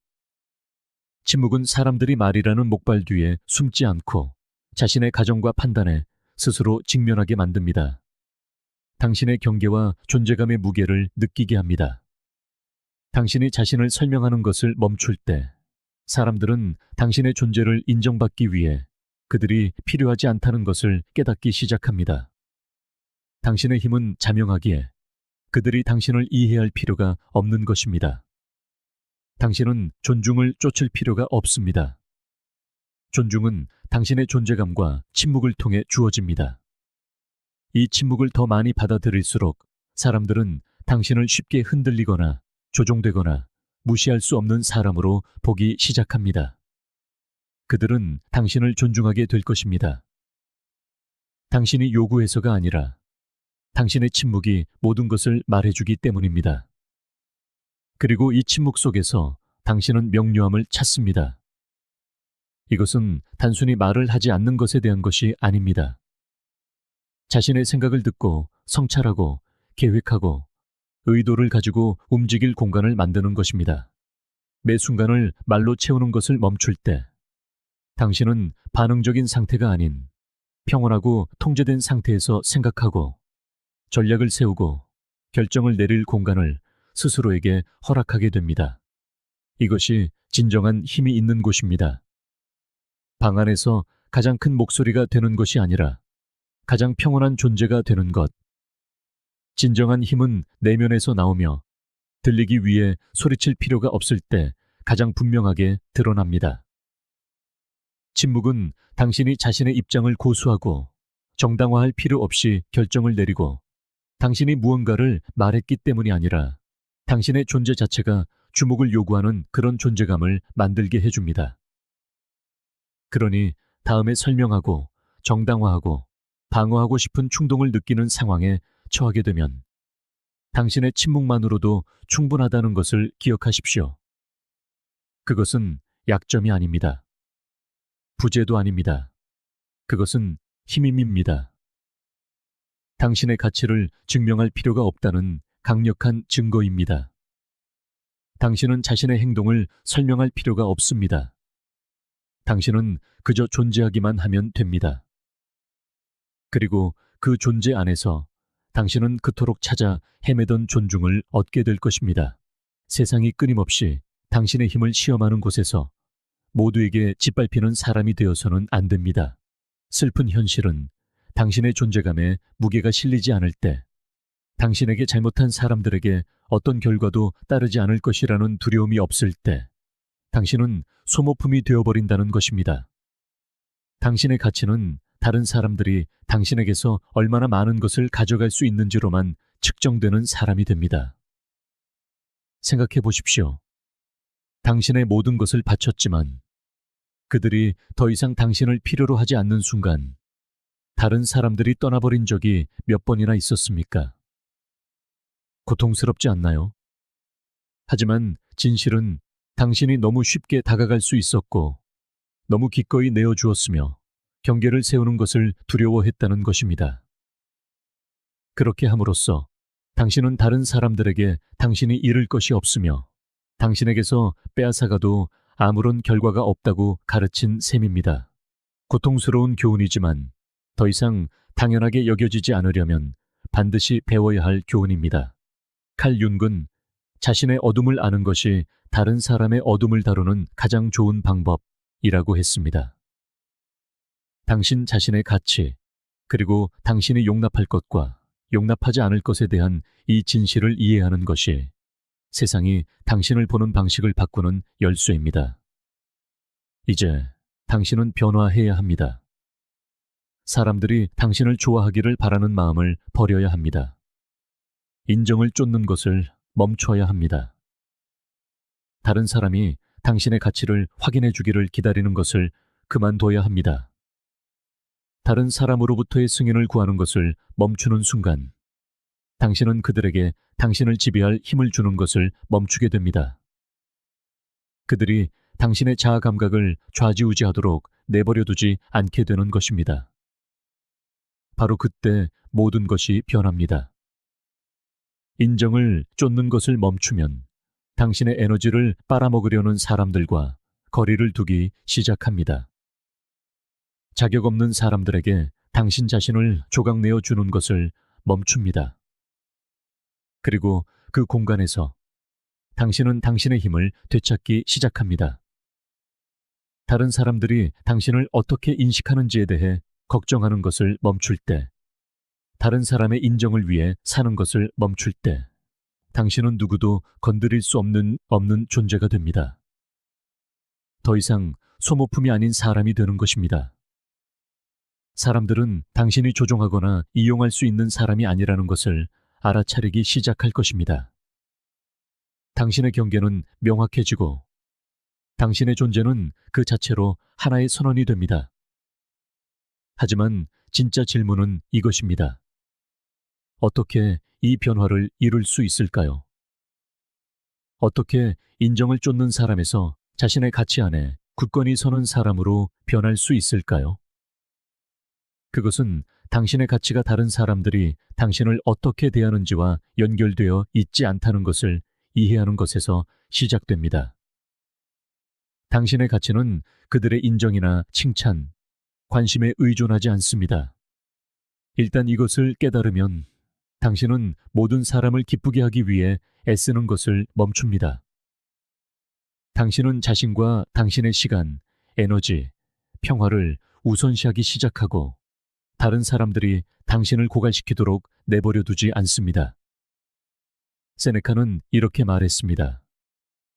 침묵은 사람들이 말이라는 목발 뒤에 숨지 않고 자신의 가정과 판단에 스스로 직면하게 만듭니다. 당신의 경계와 존재감의 무게를 느끼게 합니다. 당신이 자신을 설명하는 것을 멈출 때 사람들은 당신의 존재를 인정받기 위해 그들이 필요하지 않다는 것을 깨닫기 시작합니다. 당신의 힘은 자명하기에 그들이 당신을 이해할 필요가 없는 것입니다. 당신은 존중을 쫓을 필요가 없습니다. 존중은 당신의 존재감과 침묵을 통해 주어집니다. 이 침묵을 더 많이 받아들일수록 사람들은 당신을 쉽게 흔들리거나 조종되거나 무시할 수 없는 사람으로 보기 시작합니다. 그들은 당신을 존중하게 될 것입니다. 당신이 요구해서가 아니라 당신의 침묵이 모든 것을 말해주기 때문입니다. 그리고 이 침묵 속에서 당신은 명료함을 찾습니다. 이것은 단순히 말을 하지 않는 것에 대한 것이 아닙니다. 자신의 생각을 듣고 성찰하고 계획하고 의도를 가지고 움직일 공간을 만드는 것입니다. 매 순간을 말로 채우는 것을 멈출 때 당신은 반응적인 상태가 아닌 평온하고 통제된 상태에서 생각하고 전략을 세우고 결정을 내릴 공간을 스스로에게 허락하게 됩니다. 이것이 진정한 힘이 있는 곳입니다. 방 안에서 가장 큰 목소리가 되는 것이 아니라 가장 평온한 존재가 되는 것. 진정한 힘은 내면에서 나오며 들리기 위해 소리칠 필요가 없을 때 가장 분명하게 드러납니다. 침묵은 당신이 자신의 입장을 고수하고 정당화할 필요 없이 결정을 내리고 당신이 무언가를 말했기 때문이 아니라 당신의 존재 자체가 주목을 요구하는 그런 존재감을 만들게 해줍니다. 그러니 다음에 설명하고 정당화하고 방어하고 싶은 충동을 느끼는 상황에 처하게 되면 당신의 침묵만으로도 충분하다는 것을 기억하십시오. 그것은 약점이 아닙니다. 부재도 아닙니다. 그것은 힘임입니다. 당신의 가치를 증명할 필요가 없다는 강력한 증거입니다. 당신은 자신의 행동을 설명할 필요가 없습니다. 당신은 그저 존재하기만 하면 됩니다. 그리고 그 존재 안에서 당신은 그토록 찾아 헤매던 존중을 얻게 될 것입니다. 세상이 끊임없이 당신의 힘을 시험하는 곳에서 모두에게 짓밟히는 사람이 되어서는 안 됩니다. 슬픈 현실은 당신의 존재감에 무게가 실리지 않을 때 당신에게 잘못한 사람들에게 어떤 결과도 따르지 않을 것이라는 두려움이 없을 때 당신은 소모품이 되어버린다는 것입니다. 당신의 가치는 다른 사람들이 당신에게서 얼마나 많은 것을 가져갈 수 있는지로만 측정되는 사람이 됩니다. 생각해 보십시오. 당신의 모든 것을 바쳤지만 그들이 더 이상 당신을 필요로 하지 않는 순간 다른 사람들이 떠나버린 적이 몇 번이나 있었습니까? 고통스럽지 않나요? 하지만 진실은 당신이 너무 쉽게 다가갈 수 있었고 너무 기꺼이 내어주었으며 경계를 세우는 것을 두려워했다는 것입니다. 그렇게 함으로써 당신은 다른 사람들에게 당신이 잃을 것이 없으며 당신에게서 빼앗아가도 아무런 결과가 없다고 가르친 셈입니다. 고통스러운 교훈이지만 더 이상 당연하게 여겨지지 않으려면 반드시 배워야 할 교훈입니다. 칼 융은 자신의 어둠을 아는 것이 다른 사람의 어둠을 다루는 가장 좋은 방법이라고 했습니다. 당신 자신의 가치, 그리고 당신이 용납할 것과 용납하지 않을 것에 대한 이 진실을 이해하는 것이 세상이 당신을 보는 방식을 바꾸는 열쇠입니다. 이제 당신은 변화해야 합니다. 사람들이 당신을 좋아하기를 바라는 마음을 버려야 합니다. 인정을 쫓는 것을 멈춰야 합니다. 다른 사람이 당신의 가치를 확인해 주기를 기다리는 것을 그만둬야 합니다. 다른 사람으로부터의 승인을 구하는 것을 멈추는 순간 당신은 그들에게 당신을 지배할 힘을 주는 것을 멈추게 됩니다. 그들이 당신의 자아 감각을 좌지우지하도록 내버려두지 않게 되는 것입니다. 바로 그때 모든 것이 변합니다. 인정을 쫓는 것을 멈추면 당신의 에너지를 빨아먹으려는 사람들과 거리를 두기 시작합니다. 자격 없는 사람들에게 당신 자신을 조각내어 주는 것을 멈춥니다. 그리고 그 공간에서 당신은 당신의 힘을 되찾기 시작합니다. 다른 사람들이 당신을 어떻게 인식하는지에 대해 걱정하는 것을 멈출 때, 다른 사람의 인정을 위해 사는 것을 멈출 때, 당신은 누구도 건드릴 수 없는 존재가 됩니다. 더 이상 소모품이 아닌 사람이 되는 것입니다. 사람들은 당신이 조종하거나 이용할 수 있는 사람이 아니라는 것을 알아차리기 시작할 것입니다. 당신의 경계는 명확해지고 당신의 존재는 그 자체로 하나의 선언이 됩니다. 하지만 진짜 질문은 이것입니다. 어떻게 이 변화를 이룰 수 있을까요? 어떻게 인정을 쫓는 사람에서 자신의 가치 안에 굳건히 서는 사람으로 변할 수 있을까요? 그것은 당신의 가치가 다른 사람들이 당신을 어떻게 대하는지와 연결되어 있지 않다는 것을 이해하는 것에서 시작됩니다. 당신의 가치는 그들의 인정이나 칭찬, 관심에 의존하지 않습니다. 일단 이것을 깨달으면 당신은 모든 사람을 기쁘게 하기 위해 애쓰는 것을 멈춥니다. 당신은 자신과 당신의 시간, 에너지, 평화를 우선시하기 시작하고 다른 사람들이 당신을 고갈시키도록 내버려 두지 않습니다. 세네카는 이렇게 말했습니다.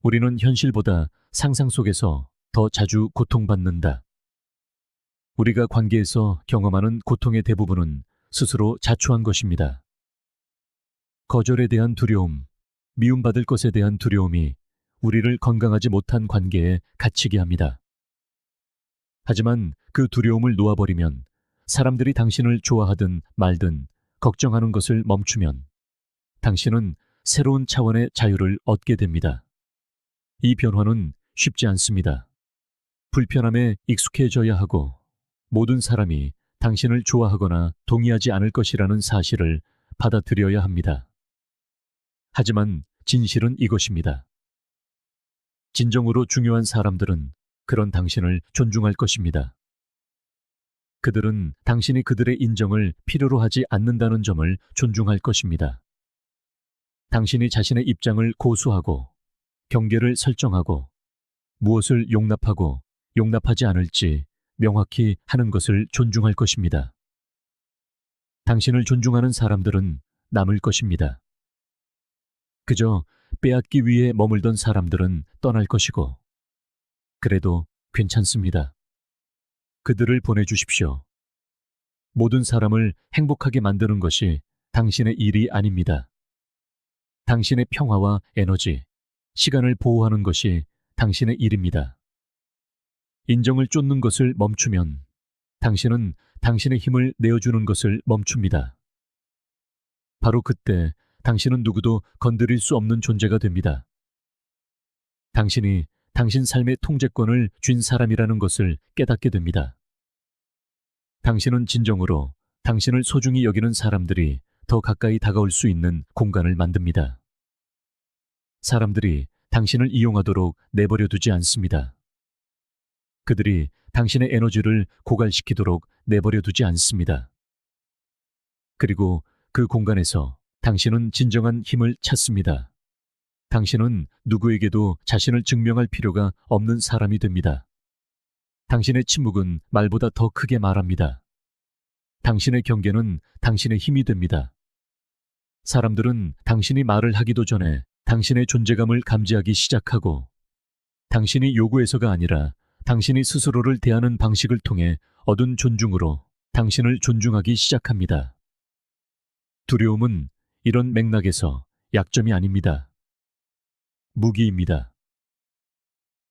우리는 현실보다 상상 속에서 더 자주 고통받는다. 우리가 관계에서 경험하는 고통의 대부분은 스스로 자초한 것입니다. 거절에 대한 두려움, 미움받을 것에 대한 두려움이 우리를 건강하지 못한 관계에 갇히게 합니다. 하지만 그 두려움을 놓아버리면, 사람들이 당신을 좋아하든 말든 걱정하는 것을 멈추면 당신은 새로운 차원의 자유를 얻게 됩니다. 이 변화는 쉽지 않습니다. 불편함에 익숙해져야 하고, 모든 사람이 당신을 좋아하거나 동의하지 않을 것이라는 사실을 받아들여야 합니다. 하지만 진실은 이것입니다. 진정으로 중요한 사람들은 그런 당신을 존중할 것입니다. 그들은 당신이 그들의 인정을 필요로 하지 않는다는 점을 존중할 것입니다. 당신이 자신의 입장을 고수하고 경계를 설정하고 무엇을 용납하고 용납하지 않을지 명확히 하는 것을 존중할 것입니다. 당신을 존중하는 사람들은 남을 것입니다. 그저 빼앗기 위해 머물던 사람들은 떠날 것이고, 그래도 괜찮습니다. 그들을 보내주십시오. 모든 사람을 행복하게 만드는 것이 당신의 일이 아닙니다. 당신의 평화와 에너지, 시간을 보호하는 것이 당신의 일입니다. 인정을 쫓는 것을 멈추면 당신은 당신의 힘을 내어주는 것을 멈춥니다. 바로 그때 당신은 누구도 건드릴 수 없는 존재가 됩니다. 당신이 당신 삶의 통제권을 쥔 사람이라는 것을 깨닫게 됩니다. 당신은 진정으로 당신을 소중히 여기는 사람들이 더 가까이 다가올 수 있는 공간을 만듭니다. 사람들이 당신을 이용하도록 내버려 두지 않습니다. 그들이 당신의 에너지를 고갈시키도록 내버려 두지 않습니다. 그리고 그 공간에서 당신은 진정한 힘을 찾습니다. 당신은 누구에게도 자신을 증명할 필요가 없는 사람이 됩니다. 당신의 침묵은 말보다 더 크게 말합니다. 당신의 경계는 당신의 힘이 됩니다. 사람들은 당신이 말을 하기도 전에 당신의 존재감을 감지하기 시작하고, 당신이 요구해서가 아니라 당신이 스스로를 대하는 방식을 통해 얻은 존중으로 당신을 존중하기 시작합니다. 두려움은 이런 맥락에서 약점이 아닙니다. 무기입니다.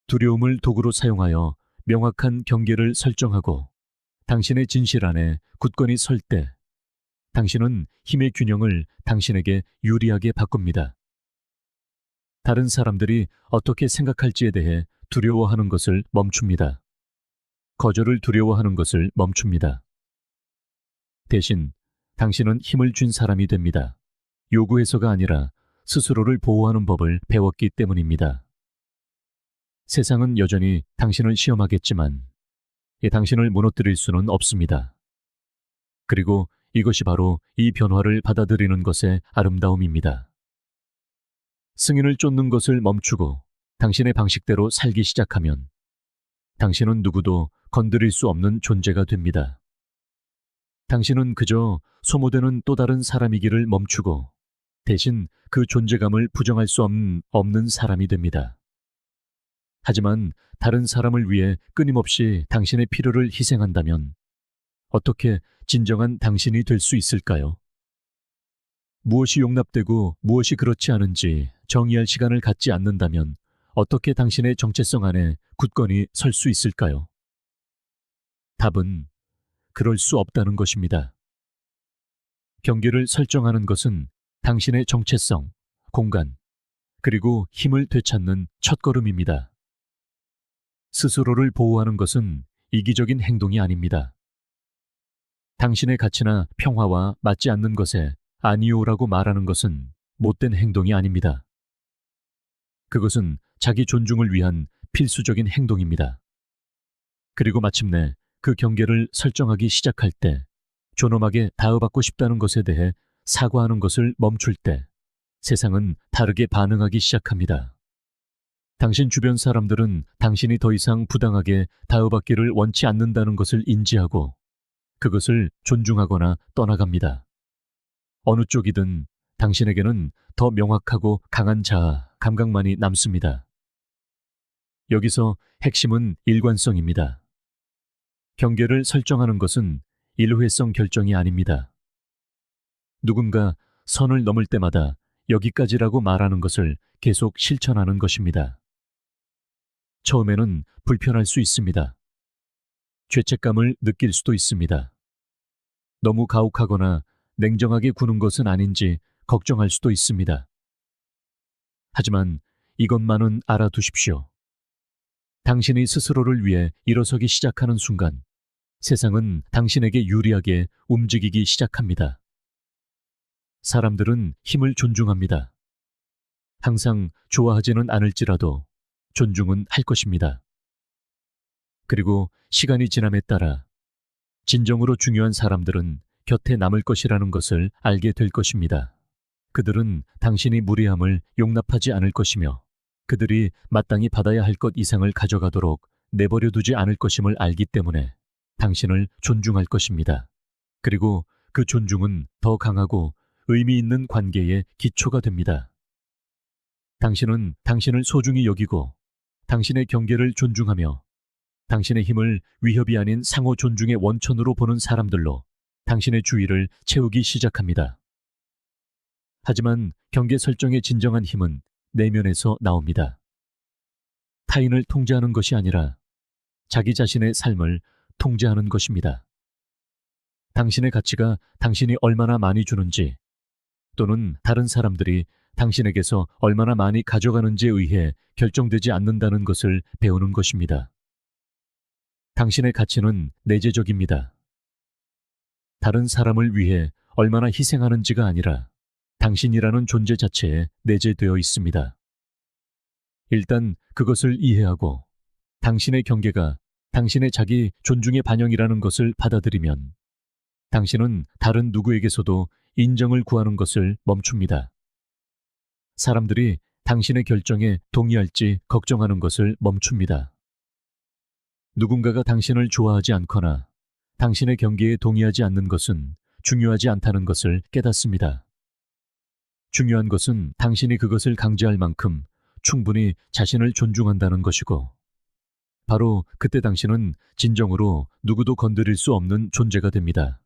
두려움을 도구로 사용하여 명확한 경계를 설정하고 당신의 진실 안에 굳건히 설 때, 당신은 힘의 균형을 당신에게 유리하게 바꿉니다. 다른 사람들이 어떻게 생각할지에 대해 두려워하는 것을 멈춥니다. 거절을 두려워하는 것을 멈춥니다. 대신 당신은 힘을 준 사람이 됩니다. 요구해서가 아니라 스스로를 보호하는 법을 배웠기 때문입니다. 세상은 여전히 당신을 시험하겠지만 당신을 무너뜨릴 수는 없습니다. 그리고 이것이 바로 이 변화를 받아들이는 것의 아름다움입니다. 승인을 쫓는 것을 멈추고 당신의 방식대로 살기 시작하면 당신은 누구도 건드릴 수 없는 존재가 됩니다. 당신은 그저 소모되는 또 다른 사람이기를 멈추고 대신 그 존재감을 부정할 수 없는 사람이 됩니다. 하지만 다른 사람을 위해 끊임없이 당신의 필요를 희생한다면 어떻게 진정한 당신이 될 수 있을까요? 무엇이 용납되고 무엇이 그렇지 않은지 정의할 시간을 갖지 않는다면 어떻게 당신의 정체성 안에 굳건히 설 수 있을까요? 답은 그럴 수 없다는 것입니다. 경계를 설정하는 것은 당신의 정체성, 공간, 그리고 힘을 되찾는 첫걸음입니다. 스스로를 보호하는 것은 이기적인 행동이 아닙니다. 당신의 가치나 평화와 맞지 않는 것에 아니오라고 말하는 것은 못된 행동이 아닙니다. 그것은 자기 존중을 위한 필수적인 행동입니다. 그리고 마침내 그 경계를 설정하기 시작할 때, 존엄하게 다음받고 싶다는 것에 대해 사과하는 것을 멈출 때, 세상은 다르게 반응하기 시작합니다. 당신 주변 사람들은 당신이 더 이상 부당하게 다음받기를 원치 않는다는 것을 인지하고 그것을 존중하거나 떠나갑니다. 어느 쪽이든 당신에게는 더 명확하고 강한 자아, 감각만이 남습니다. 여기서 핵심은 일관성입니다. 경계를 설정하는 것은 일회성 결정이 아닙니다. 누군가 선을 넘을 때마다 여기까지라고 말하는 것을 계속 실천하는 것입니다. 처음에는 불편할 수 있습니다. 죄책감을 느낄 수도 있습니다. 너무 가혹하거나 냉정하게 구는 것은 아닌지 걱정할 수도 있습니다. 하지만 이것만은 알아두십시오. 당신이 스스로를 위해 일어서기 시작하는 순간 세상은 당신에게 유리하게 움직이기 시작합니다. 사람들은 힘을 존중합니다. 항상 좋아하지는 않을지라도 존중은 할 것입니다. 그리고 시간이 지남에 따라 진정으로 중요한 사람들은 곁에 남을 것이라는 것을 알게 될 것입니다. 그들은 당신이 무례함을 용납하지 않을 것이며 그들이 마땅히 받아야 할 것 이상을 가져가도록 내버려 두지 않을 것임을 알기 때문에 당신을 존중할 것입니다. 그리고 그 존중은 더 강하고 의미 있는 관계의 기초가 됩니다. 당신은 당신을 소중히 여기고 당신의 경계를 존중하며 당신의 힘을 위협이 아닌 상호 존중의 원천으로 보는 사람들로 당신의 주위를 채우기 시작합니다. 하지만 경계 설정의 진정한 힘은 내면에서 나옵니다. 타인을 통제하는 것이 아니라 자기 자신의 삶을 통제하는 것입니다. 당신의 가치가 당신이 얼마나 많이 주는지 또는 다른 사람들이 당신에게서 얼마나 많이 가져가는지에 의해 결정되지 않는다는 것을 배우는 것입니다. 당신의 가치는 내재적입니다. 다른 사람을 위해 얼마나 희생하는지가 아니라 당신이라는 존재 자체에 내재되어 있습니다. 일단 그것을 이해하고 당신의 경계가 당신의 자기 존중의 반영이라는 것을 받아들이면 당신은 다른 누구에게서도 인정을 구하는 것을 멈춥니다. 사람들이 당신의 결정에 동의할지 걱정하는 것을 멈춥니다. 누군가가 당신을 좋아하지 않거나 당신의 경계에 동의하지 않는 것은 중요하지 않다는 것을 깨닫습니다. 중요한 것은 당신이 그것을 강제할 만큼 충분히 자신을 존중한다는 것이고 바로 그때 당신은 진정으로 누구도 건드릴 수 없는 존재가 됩니다.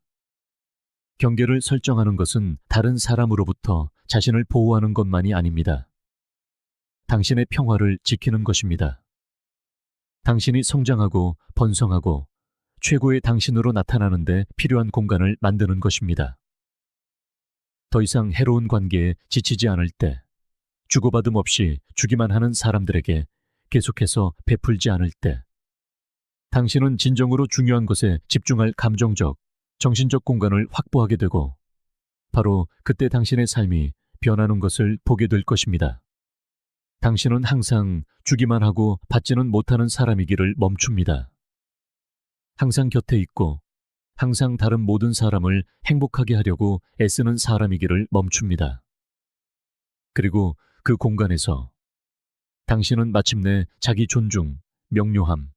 경계를 설정하는 것은 다른 사람으로부터 자신을 보호하는 것만이 아닙니다. 당신의 평화를 지키는 것입니다. 당신이 성장하고 번성하고 최고의 당신으로 나타나는 데 필요한 공간을 만드는 것입니다. 더 이상 해로운 관계에 지치지 않을 때, 주고받음 없이 주기만 하는 사람들에게 계속해서 베풀지 않을 때, 당신은 진정으로 중요한 것에 집중할 감정적, 정신적 공간을 확보하게 되고 바로 그때 당신의 삶이 변하는 것을 보게 될 것입니다. 당신은 항상 주기만 하고 받지는 못하는 사람이기를 멈춥니다. 항상 곁에 있고 항상 다른 모든 사람을 행복하게 하려고 애쓰는 사람이기를 멈춥니다. 그리고 그 공간에서 당신은 마침내 자기 존중, 명료함,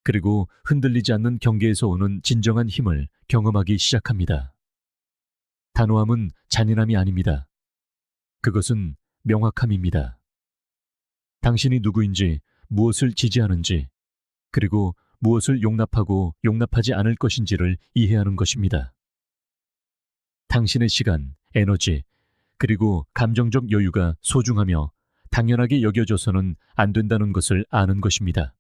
그리고 흔들리지 않는 경계에서 오는 진정한 힘을 경험하기 시작합니다. 단호함은 잔인함이 아닙니다. 그것은 명확함입니다. 당신이 누구인지, 무엇을 지지하는지, 그리고 무엇을 용납하고 용납하지 않을 것인지를 이해하는 것입니다. 당신의 시간, 에너지, 그리고 감정적 여유가 소중하며 당연하게 여겨져서는 안 된다는 것을 아는 것입니다.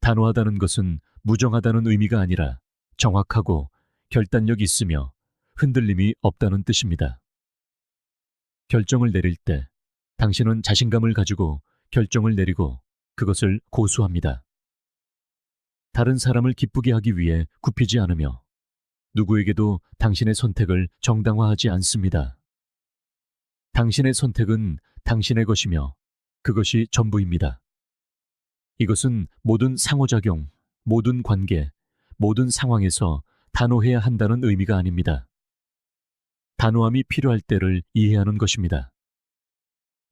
단호하다는 것은 무정하다는 의미가 아니라 정확하고 결단력 있으며 흔들림이 없다는 뜻입니다. 결정을 내릴 때 당신은 자신감을 가지고 결정을 내리고 그것을 고수합니다. 다른 사람을 기쁘게 하기 위해 굽히지 않으며 누구에게도 당신의 선택을 정당화하지 않습니다. 당신의 선택은 당신의 것이며 그것이 전부입니다. 이것은 모든 상호작용, 모든 관계, 모든 상황에서 단호해야 한다는 의미가 아닙니다. 단호함이 필요할 때를 이해하는 것입니다.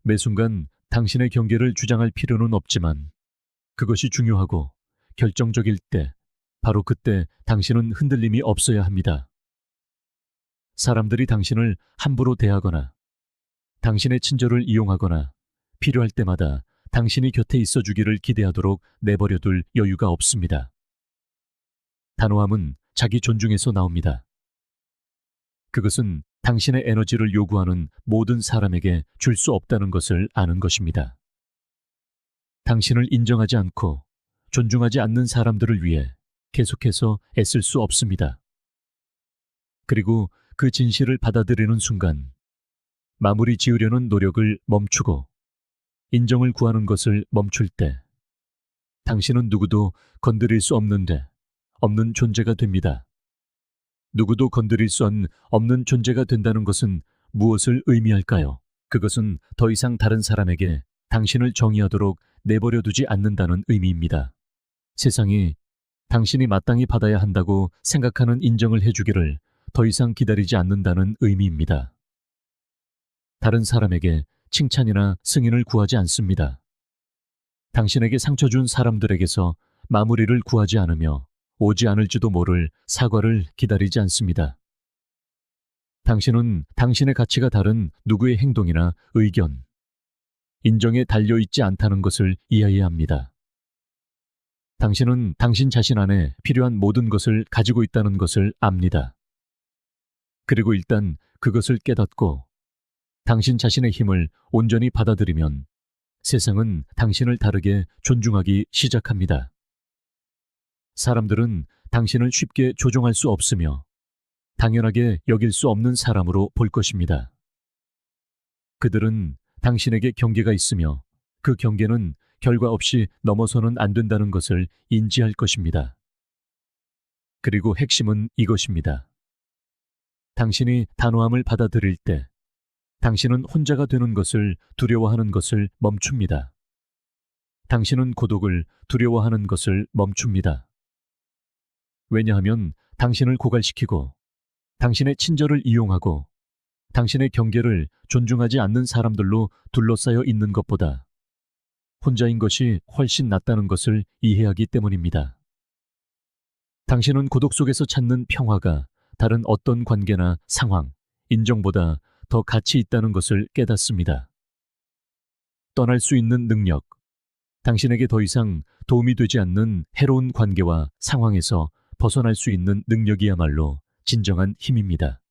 매 순간 당신의 경계를 주장할 필요는 없지만 그것이 중요하고 결정적일 때, 바로 그때 당신은 흔들림이 없어야 합니다. 사람들이 당신을 함부로 대하거나 당신의 친절을 이용하거나 필요할 때마다 당신이 곁에 있어 주기를 기대하도록 내버려둘 여유가 없습니다. 단호함은 자기 존중에서 나옵니다. 그것은 당신의 에너지를 요구하는 모든 사람에게 줄 수 없다는 것을 아는 것입니다. 당신을 인정하지 않고 존중하지 않는 사람들을 위해 계속해서 애쓸 수 없습니다. 그리고 그 진실을 받아들이는 순간 마무리 지으려는 노력을 멈추고 인정을 구하는 것을 멈출 때 당신은 누구도 건드릴 수 없는 존재가 됩니다. 누구도 건드릴 수 없는 존재가 된다는 것은 무엇을 의미할까요? 그것은 더 이상 다른 사람에게 당신을 정의하도록 내버려 두지 않는다는 의미입니다. 세상이 당신이 마땅히 받아야 한다고 생각하는 인정을 해주기를 더 이상 기다리지 않는다는 의미입니다. 다른 사람에게 칭찬이나 승인을 구하지 않습니다. 당신에게 상처 준 사람들에게서 마무리를 구하지 않으며 오지 않을지도 모를 사과를 기다리지 않습니다. 당신은 당신의 가치가 다른 누구의 행동이나 의견, 인정에 달려있지 않다는 것을 이해해야 합니다. 당신은 당신 자신 안에 필요한 모든 것을 가지고 있다는 것을 압니다. 그리고 일단 그것을 깨닫고 당신 자신의 힘을 온전히 받아들이면 세상은 당신을 다르게 존중하기 시작합니다. 사람들은 당신을 쉽게 조종할 수 없으며 당연하게 여길 수 없는 사람으로 볼 것입니다. 그들은 당신에게 경계가 있으며 그 경계는 결과 없이 넘어서는 안 된다는 것을 인지할 것입니다. 그리고 핵심은 이것입니다. 당신이 단호함을 받아들일 때 당신은 혼자가 되는 것을 두려워하는 것을 멈춥니다. 당신은 고독을 두려워하는 것을 멈춥니다. 왜냐하면 당신을 고갈시키고 당신의 친절을 이용하고 당신의 경계를 존중하지 않는 사람들로 둘러싸여 있는 것보다 혼자인 것이 훨씬 낫다는 것을 이해하기 때문입니다. 당신은 고독 속에서 찾는 평화가 다른 어떤 관계나 상황, 인정보다 더 가치 있다는 것을 깨닫습니다. 떠날 수 있는 능력, 당신에게 더 이상 도움이 되지 않는 해로운 관계와 상황에서 벗어날 수 있는 능력이야말로 진정한 힘입니다.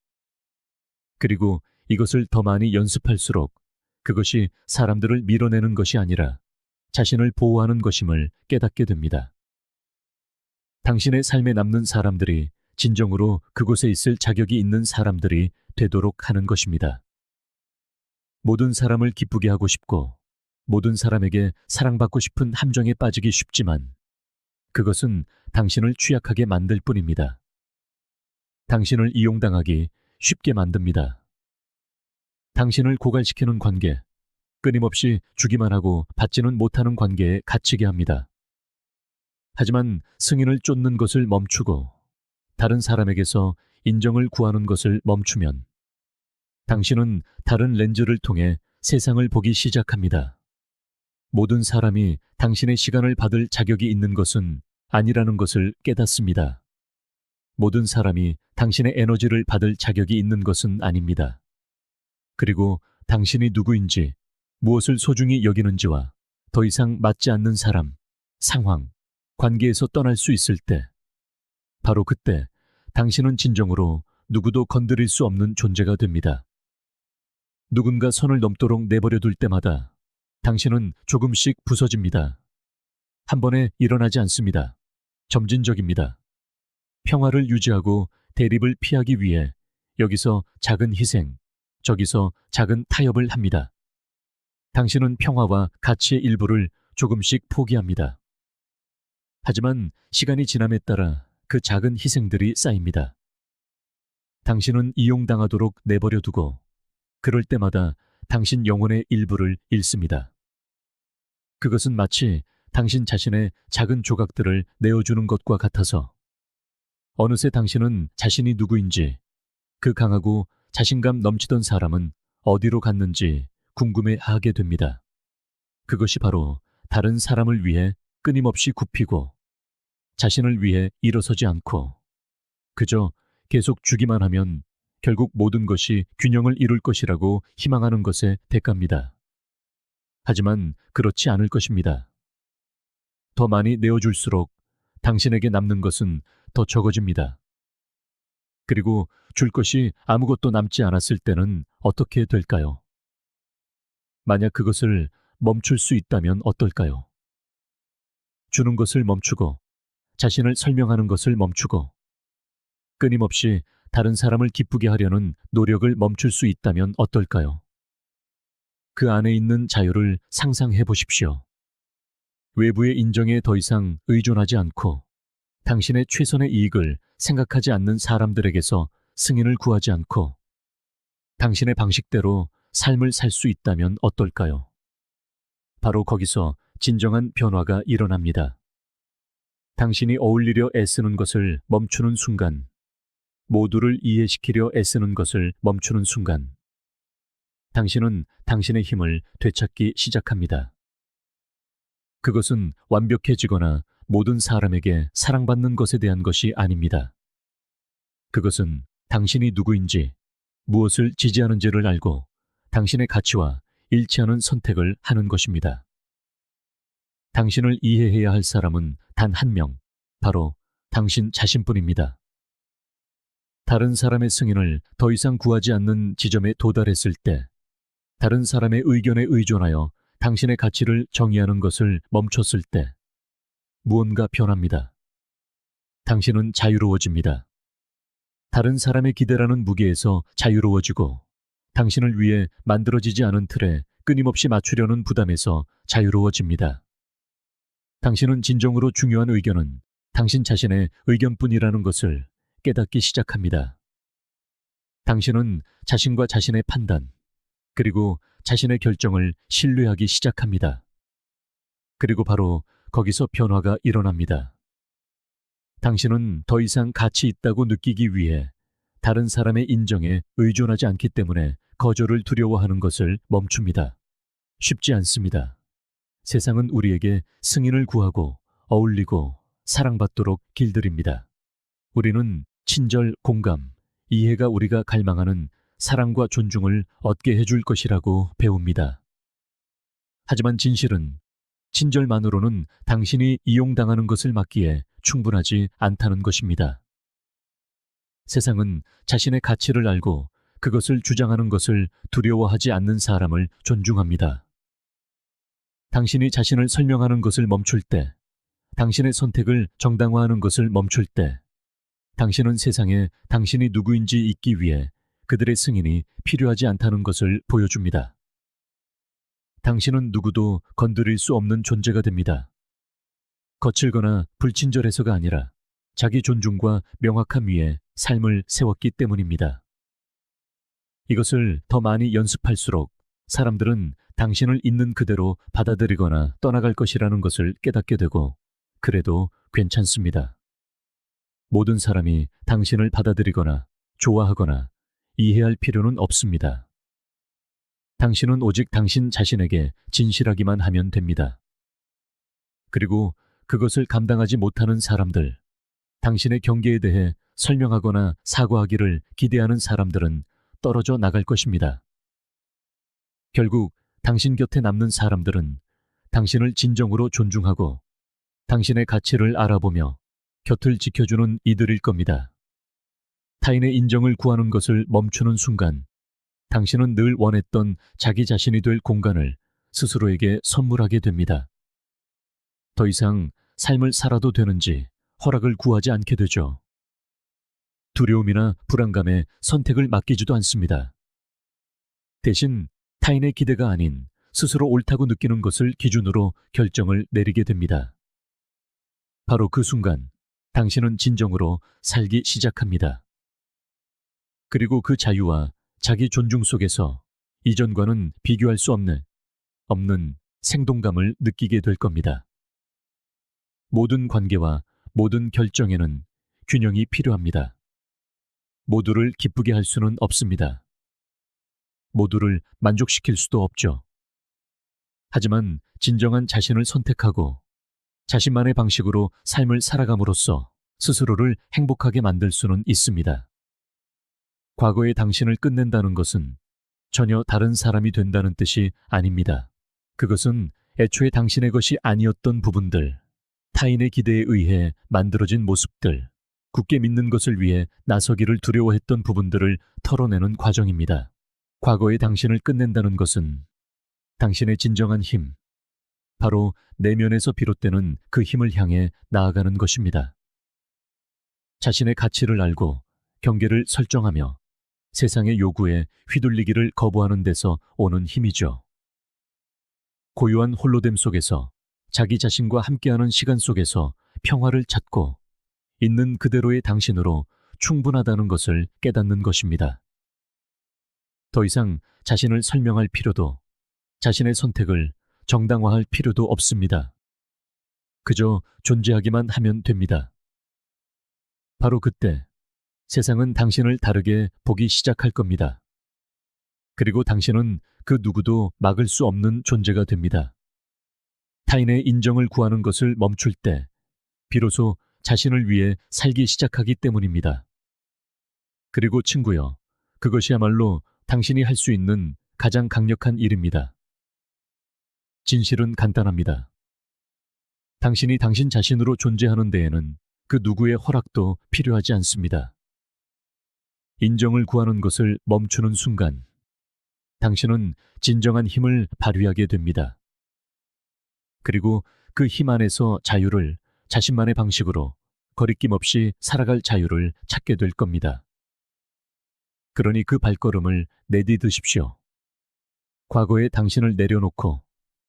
그리고 이것을 더 많이 연습할수록 그것이 사람들을 밀어내는 것이 아니라 자신을 보호하는 것임을 깨닫게 됩니다. 당신의 삶에 남는 사람들이 진정으로 그곳에 있을 자격이 있는 사람들이 되도록 하는 것입니다. 모든 사람을 기쁘게 하고 싶고 모든 사람에게 사랑받고 싶은 함정에 빠지기 쉽지만 그것은 당신을 취약하게 만들 뿐입니다. 당신을 이용당하기 쉽게 만듭니다. 당신을 고갈시키는 관계, 끊임없이 주기만 하고 받지는 못하는 관계에 갇히게 합니다. 하지만 승인을 쫓는 것을 멈추고 다른 사람에게서 인정을 구하는 것을 멈추면 당신은 다른 렌즈를 통해 세상을 보기 시작합니다. 모든 사람이 당신의 시간을 받을 자격이 있는 것은 아니라는 것을 깨닫습니다. 모든 사람이 당신의 에너지를 받을 자격이 있는 것은 아닙니다. 그리고 당신이 누구인지, 무엇을 소중히 여기는지와 더 이상 맞지 않는 사람, 상황, 관계에서 떠날 수 있을 때, 바로 그때 당신은 진정으로 누구도 건드릴 수 없는 존재가 됩니다. 누군가 선을 넘도록 내버려 둘 때마다 당신은 조금씩 부서집니다. 한 번에 일어나지 않습니다. 점진적입니다. 평화를 유지하고 대립을 피하기 위해 여기서 작은 희생, 저기서 작은 타협을 합니다. 당신은 평화와 가치의 일부를 조금씩 포기합니다. 하지만 시간이 지남에 따라 그 작은 희생들이 쌓입니다. 당신은 이용당하도록 내버려 두고 그럴 때마다 당신 영혼의 일부를 잃습니다. 그것은 마치 당신 자신의 작은 조각들을 내어주는 것과 같아서 어느새 당신은 자신이 누구인지, 그 강하고 자신감 넘치던 사람은 어디로 갔는지 궁금해하게 됩니다. 그것이 바로 다른 사람을 위해 끊임없이 굽히고 자신을 위해 일어서지 않고 그저 계속 주기만 하면 결국 모든 것이 균형을 이룰 것이라고 희망하는 것에 대가입니다. 하지만 그렇지 않을 것입니다. 더 많이 내어줄수록 당신에게 남는 것은 더 적어집니다. 그리고 줄 것이 아무것도 남지 않았을 때는 어떻게 될까요? 만약 그것을 멈출 수 있다면 어떨까요? 주는 것을 멈추고 자신을 설명하는 것을 멈추고 끊임없이 다른 사람을 기쁘게 하려는 노력을 멈출 수 있다면 어떨까요? 그 안에 있는 자유를 상상해 보십시오. 외부의 인정에 더 이상 의존하지 않고 당신의 최선의 이익을 생각하지 않는 사람들에게서 승인을 구하지 않고 당신의 방식대로 삶을 살 수 있다면 어떨까요? 바로 거기서 진정한 변화가 일어납니다. 당신이 어울리려 애쓰는 것을 멈추는 순간, 모두를 이해시키려 애쓰는 것을 멈추는 순간, 당신은 당신의 힘을 되찾기 시작합니다. 그것은 완벽해지거나 모든 사람에게 사랑받는 것에 대한 것이 아닙니다. 그것은 당신이 누구인지, 무엇을 지지하는지를 알고 당신의 가치와 일치하는 선택을 하는 것입니다. 당신을 이해해야 할 사람은 단 한 명, 바로 당신 자신뿐입니다. 다른 사람의 승인을 더 이상 구하지 않는 지점에 도달했을 때, 다른 사람의 의견에 의존하여 당신의 가치를 정의하는 것을 멈췄을 때, 무언가 변합니다. 당신은 자유로워집니다. 다른 사람의 기대라는 무게에서 자유로워지고, 당신을 위해 만들어지지 않은 틀에 끊임없이 맞추려는 부담에서 자유로워집니다. 당신은 진정으로 중요한 의견은 당신 자신의 의견뿐이라는 것을 깨닫기 시작합니다. 당신은 자신과 자신의 판단, 그리고 자신의 결정을 신뢰하기 시작합니다. 그리고 바로 거기서 변화가 일어납니다. 당신은 더 이상 가치 있다고 느끼기 위해 다른 사람의 인정에 의존하지 않기 때문에 거절을 두려워하는 것을 멈춥니다. 쉽지 않습니다. 세상은 우리에게 승인을 구하고 어울리고 사랑받도록 길들입니다. 우리는 친절, 공감, 이해가 우리가 갈망하는 사랑과 존중을 얻게 해줄 것이라고 배웁니다. 하지만 진실은 친절만으로는 당신이 이용당하는 것을 막기에 충분하지 않다는 것입니다. 세상은 자신의 가치를 알고 그것을 주장하는 것을 두려워하지 않는 사람을 존중합니다. 당신이 자신을 설명하는 것을 멈출 때, 당신의 선택을 정당화하는 것을 멈출 때, 당신은 세상에 당신이 누구인지 잊기 위해 그들의 승인이 필요하지 않다는 것을 보여줍니다. 당신은 누구도 건드릴 수 없는 존재가 됩니다. 거칠거나 불친절해서가 아니라 자기 존중과 명확함 위에 삶을 세웠기 때문입니다. 이것을 더 많이 연습할수록 사람들은 당신을 있는 그대로 받아들이거나 떠나갈 것이라는 것을 깨닫게 되고, 그래도 괜찮습니다. 모든 사람이 당신을 받아들이거나 좋아하거나 이해할 필요는 없습니다. 당신은 오직 당신 자신에게 진실하기만 하면 됩니다. 그리고 그것을 감당하지 못하는 사람들, 당신의 경계에 대해 설명하거나 사과하기를 기대하는 사람들은 떨어져 나갈 것입니다. 결국 당신 곁에 남는 사람들은 당신을 진정으로 존중하고 당신의 가치를 알아보며 곁을 지켜주는 이들일 겁니다. 타인의 인정을 구하는 것을 멈추는 순간, 당신은 늘 원했던 자기 자신이 될 공간을 스스로에게 선물하게 됩니다. 더 이상 삶을 살아도 되는지 허락을 구하지 않게 되죠. 두려움이나 불안감에 선택을 맡기지도 않습니다. 대신 타인의 기대가 아닌 스스로 옳다고 느끼는 것을 기준으로 결정을 내리게 됩니다. 바로 그 순간 당신은 진정으로 살기 시작합니다. 그리고 그 자유와 자기 존중 속에서 이전과는 비교할 수 없는 생동감을 느끼게 될 겁니다. 모든 관계와 모든 결정에는 균형이 필요합니다. 모두를 기쁘게 할 수는 없습니다. 모두를 만족시킬 수도 없죠. 하지만 진정한 자신을 선택하고 자신만의 방식으로 삶을 살아감으로써 스스로를 행복하게 만들 수는 있습니다. 과거의 당신을 끝낸다는 것은 전혀 다른 사람이 된다는 뜻이 아닙니다. 그것은 애초에 당신의 것이 아니었던 부분들, 타인의 기대에 의해 만들어진 모습들, 굳게 믿는 것을 위해 나서기를 두려워했던 부분들을 털어내는 과정입니다. 과거의 당신을 끝낸다는 것은 당신의 진정한 힘, 바로 내면에서 비롯되는 그 힘을 향해 나아가는 것입니다. 자신의 가치를 알고 경계를 설정하며 세상의 요구에 휘둘리기를 거부하는 데서 오는 힘이죠. 고요한 홀로됨 속에서 자기 자신과 함께하는 시간 속에서 평화를 찾고 있는 그대로의 당신으로 충분하다는 것을 깨닫는 것입니다. 더 이상 자신을 설명할 필요도, 자신의 선택을 정당화할 필요도 없습니다. 그저 존재하기만 하면 됩니다. 바로 그때 세상은 당신을 다르게 보기 시작할 겁니다. 그리고 당신은 그 누구도 막을 수 없는 존재가 됩니다. 타인의 인정을 구하는 것을 멈출 때 비로소 자신을 위해 살기 시작하기 때문입니다. 그리고 친구여, 그것이야말로 당신이 할 수 있는 가장 강력한 일입니다. 진실은 간단합니다. 당신이 당신 자신으로 존재하는 데에는 그 누구의 허락도 필요하지 않습니다. 인정을 구하는 것을 멈추는 순간, 당신은 진정한 힘을 발휘하게 됩니다. 그리고 그 힘 안에서 자유를 자신만의 방식으로 거리낌 없이 살아갈 자유를 찾게 될 겁니다. 그러니 그 발걸음을 내디드십시오. 과거의 당신을 내려놓고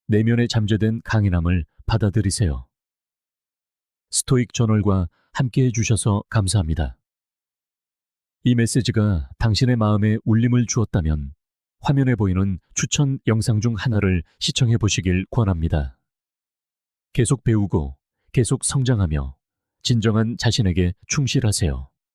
내면에 잠재된 강인함을 받아들이세요. 스토익 저널과 함께 해주셔서 감사합니다. 이 메시지가 당신의 마음에 울림을 주었다면 화면에 보이는 추천 영상 중 하나를 시청해 보시길 권합니다. 계속 배우고 계속 성장하며 진정한 자신에게 충실하세요.